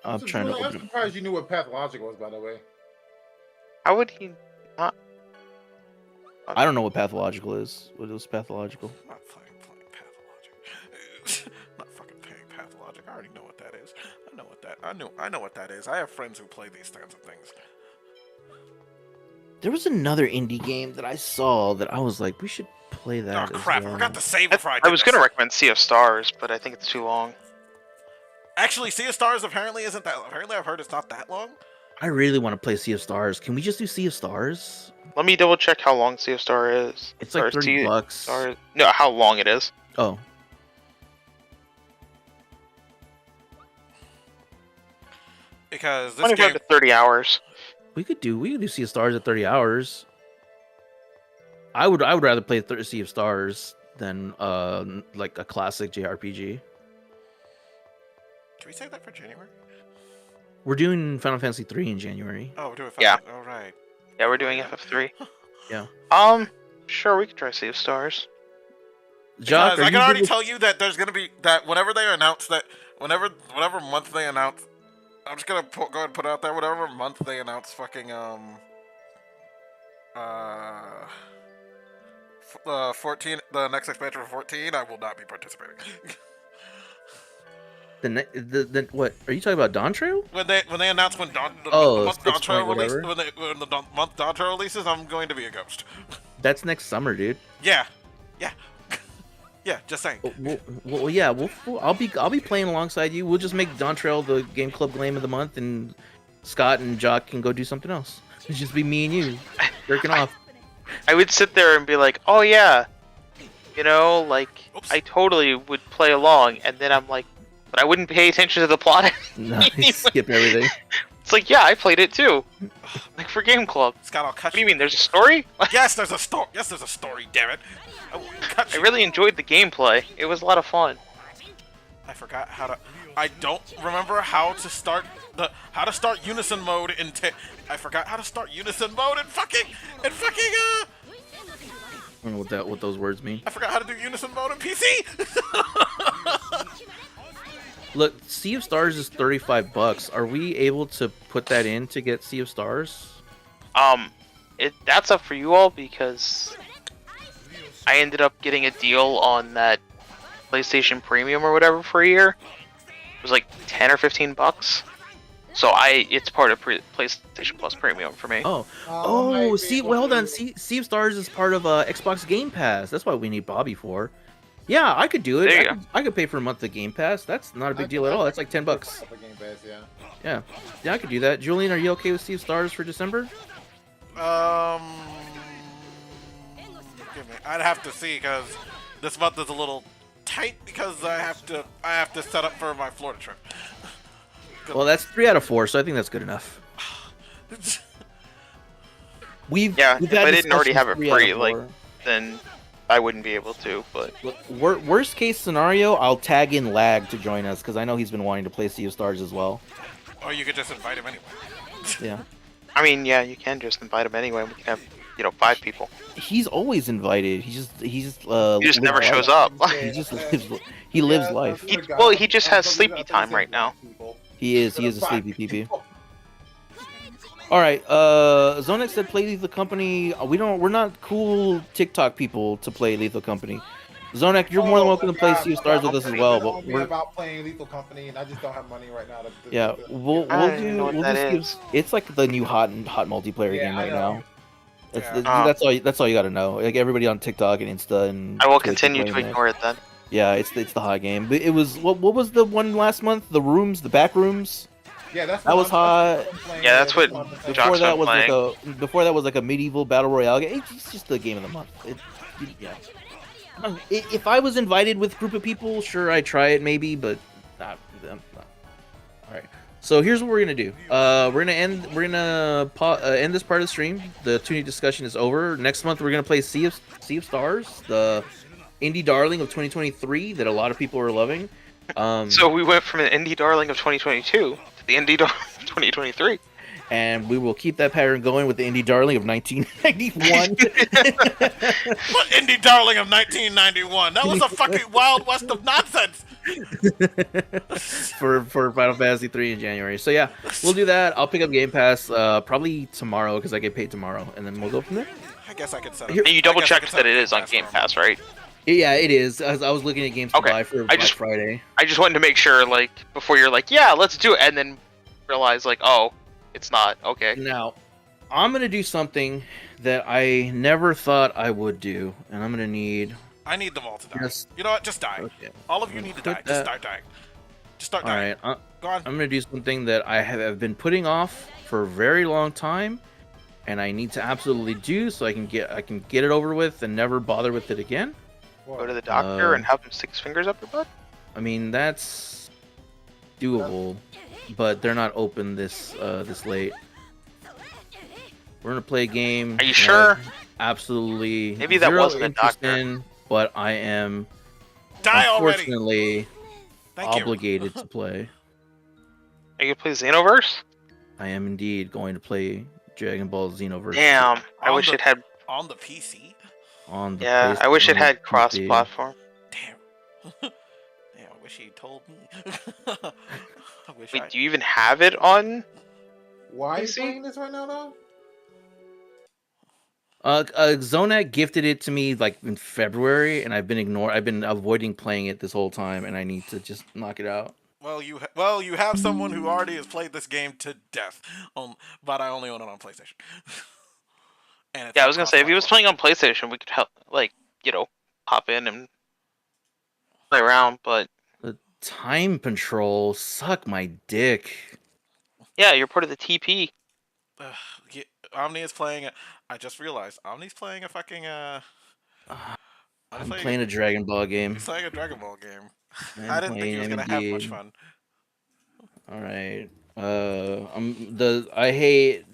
I'm trying to I'm open. surprised you knew what pathological was, by the way. How would he not? I don't know what pathological is. What is pathological? Not playing pathologic. Not fucking playing pathologic. I already know what that is. I know what that. I know what that is. I have friends who play these kinds of things. There was another indie game that I saw that I was like, we should play that. Oh as crap! I well. forgot to save before I did I was gonna this. recommend Sea of Stars, but I think it's too long. Actually, Sea of Stars apparently isn't that. Apparently, I've heard it's not that long. I really want to play Sea of Stars. Can we just do Sea of Stars? Let me double check how long Sea of Star is. It's like Or Sea- $30. Star- No, how long it is. Oh, Because this 25 game. to 30 hours. we could do Sea of Stars at 30 hours. I would rather play Sea of Stars than like a classic JRPG. Can we save that for January? We're doing Final Fantasy 3 in January. Oh, we're doing. Yeah. All right. Yeah, we're doing FF3. Yeah. Sure, we could try Sea of Stars. Jock, Because are I you can already good with- tell you that there's gonna be that whenever they announce that whatever month they announce, I'm just gonna go ahead and put it out there. Whatever month they announce, fucking 14, the next expansion for 14, I will not be participating. the what? Are you talking about Dawn Trail? when they announce when the Oh, month Dawn 6 Trail point release, whatever. when the month Dawn Trail releases, I'm going to be a ghost. That's next summer, dude. Yeah. Yeah, just saying. I'll be playing alongside you. We'll just make Dawn Trail the game club game of the month, and Scott and Jock can go do something else. It's just be me and you jerking off. I would sit there and be like, oh yeah, like, Oops. I totally would play along, and then I'm like, but I wouldn't pay attention to the plot. No, skip everything. It's like, yeah, I played it too. Like for Game Club. Scott, I'll cut What do you mean, there's a story? Yes, there's a story. Yes, there's a story. Damn it! I will cut I you. really enjoyed the gameplay. It was a lot of fun. I forgot how to. I don't remember how to start unison mode in. I forgot how to start unison mode in fucking. I don't know what those words mean. I forgot how to do unison mode in PC. Look, Sea of Stars is $35. Are we able to put that in to get Sea of Stars? That's up for you all because I ended up getting a deal on that PlayStation Premium or whatever for a year. It was like 10 or 15 bucks. So it's part of PlayStation Plus Premium for me. Oh, see, well, hold on. Sea of Stars is part of Xbox Game Pass. That's what we need Bobby for. Yeah, I could do it. There you go. I could pay for a month of Game Pass. That's not a big deal at all. That's like $10. Game Pass, yeah. Yeah, I could do that. Julian, are you okay with Sea of Stars for December? Give me. I'd have to see because this month is a little tight because I have to set up for my Florida trip. Well, that's 3 out of 4, so I think that's good enough. We've Yeah, we've if had I didn't already have it 3 out of free, like, 4. then I wouldn't be able to, but... Look, worst case scenario, I'll tag in Lag to join us because I know he's been wanting to play Sea of Stars as well. Or you could just invite him anyway. Yeah, I mean, yeah, you can just invite him anyway. We can have, 5 people. he's always invited. He just He just never shows up. He just lives life. He just has sleepy time right now. He is a sleepy peepee. All right. Zonex said play Lethal Company. We're not cool TikTok people to play Lethal Company. Zonek, you're more than welcome to play Sea of Stars with us as Somebody's well. been But on me we're about playing Lethal Company, and I just don't have money right now to yeah, we'll I we'll don't even know do what we'll that do Sea of, is. it's like the new hot multiplayer Yeah, game I right know. now. It's Yeah. Oh. that's all you got to know. Like everybody on TikTok and Insta and I will Twitch is continue to playing it. ignore it then. Yeah, it's the hot game. But it was what was the one last month? The back rooms. Yeah, that's That what was hot. I've been playing. Yeah, that's what what I've been playing. Before Jock's that been was like playing. a medieval battle royale game. It's just the game of the month. Yeah. If I was invited with a group of people, sure I'd try it maybe, but not. All right. So here's what we're gonna do. We're gonna end this part of the stream. The Tunic discussion is over. Next month we're gonna play Sea of Stars, the indie darling of 2023 that a lot of people are loving. So we went from an indie darling of 2022 to the indie darling of 2023. And we will keep that pattern going with the indie darling of 1991. What indie darling of 1991? That was a fucking Wild West of nonsense. for Final Fantasy 3 in January. So yeah, we'll do that. I'll pick up Game Pass probably tomorrow because I get paid tomorrow, and then we'll go from there. I guess I could set up. And you double I guess I checked could set that up it is on Game Pass, right? Yeah, it is. I was looking at games to Okay. buy for I Black just- Friday. I just wanted to make sure, like, before you're like, yeah, let's do it, and then realize, like, oh, it's not. Okay. Now, I'm gonna do something that I never thought I would do, and I'm gonna need. I need them all to die. Yes. You know what? Just die. Okay. All of you need to die. Quit Just that. start dying. Just start All dying. right, Go on. I'm gonna do something that I have been putting off for a very long time, and I need to absolutely do so I can get it over with and never bother with it again. Go to the doctor Uh, and have him stick his fingers up your butt? I mean that's doable, but they're not open this late. We're gonna play a game. Are you that sure? Absolutely. Maybe that zero wasn't a interest doctor. in, but I am Die already. unfortunately Thank you. obligated to play. Are you gonna play Xenoverse? I am indeed going to play Dragon Ball Xenoverse. Damn. I On wish the- it had. On the PC. On the Yeah, I wish it PlayStation had PC. cross-platform. Damn. Damn. I wish he told me. I wish Wait, I. do you even have it on? Why are you PC? playing this right now, though? Zonet gifted it to me like in February, and I've been avoiding playing it this whole time, and I need to just knock it out. Well, you have someone who already has played this game to death. But I only own it on PlayStation. And it's Yeah, I not was gonna say if he was cross-platform. playing on PlayStation, we could help, like, hop in and play around. But The time control suck my dick. yeah, you're part of the TP. Yeah, Omni is playing. I just realized Omni's playing a fucking. I'm playing a Dragon Ball game. He's playing a Dragon Ball game. I'm I didn't think he was playing gonna have much MD. fun. All right. I hate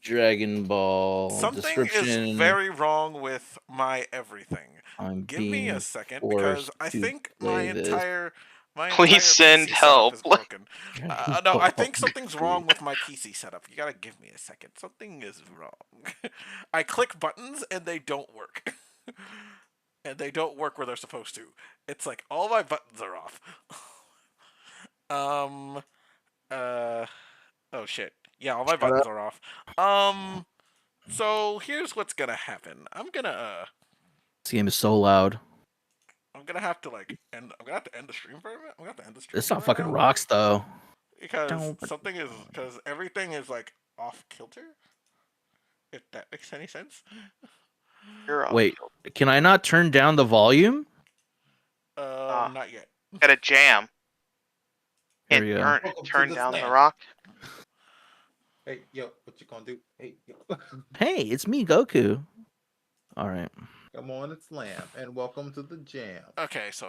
Dragon Ball Something description. is very wrong with my everything. I'm Give me a being second because forced I to think play this. my Please entire send PC setup help. is broken. No, I think Ball something's wrong with my PC setup. You gotta give me a second. Something is wrong. I click buttons and they don't work. And they don't work where they're supposed to. It's like all my buttons are off. Oh shit. Yeah, all my buttons are off. So here's what's gonna happen. I'm gonna This game is so loud. have to end the stream for a minute. I'm gonna have to end the stream. This song right fucking now rocks though. because Don't- because everything is like off kilter. If that makes any sense. You're off. Wait, can I not turn down the volume? Not yet. Got a jam. Here Can't we go. Welcome to turn the down the slam. rock. Hey, yo, what you gonna do? Hey, yo. Hey, it's me, Goku. All right. Come on and slam, and welcome to the jam. Okay, so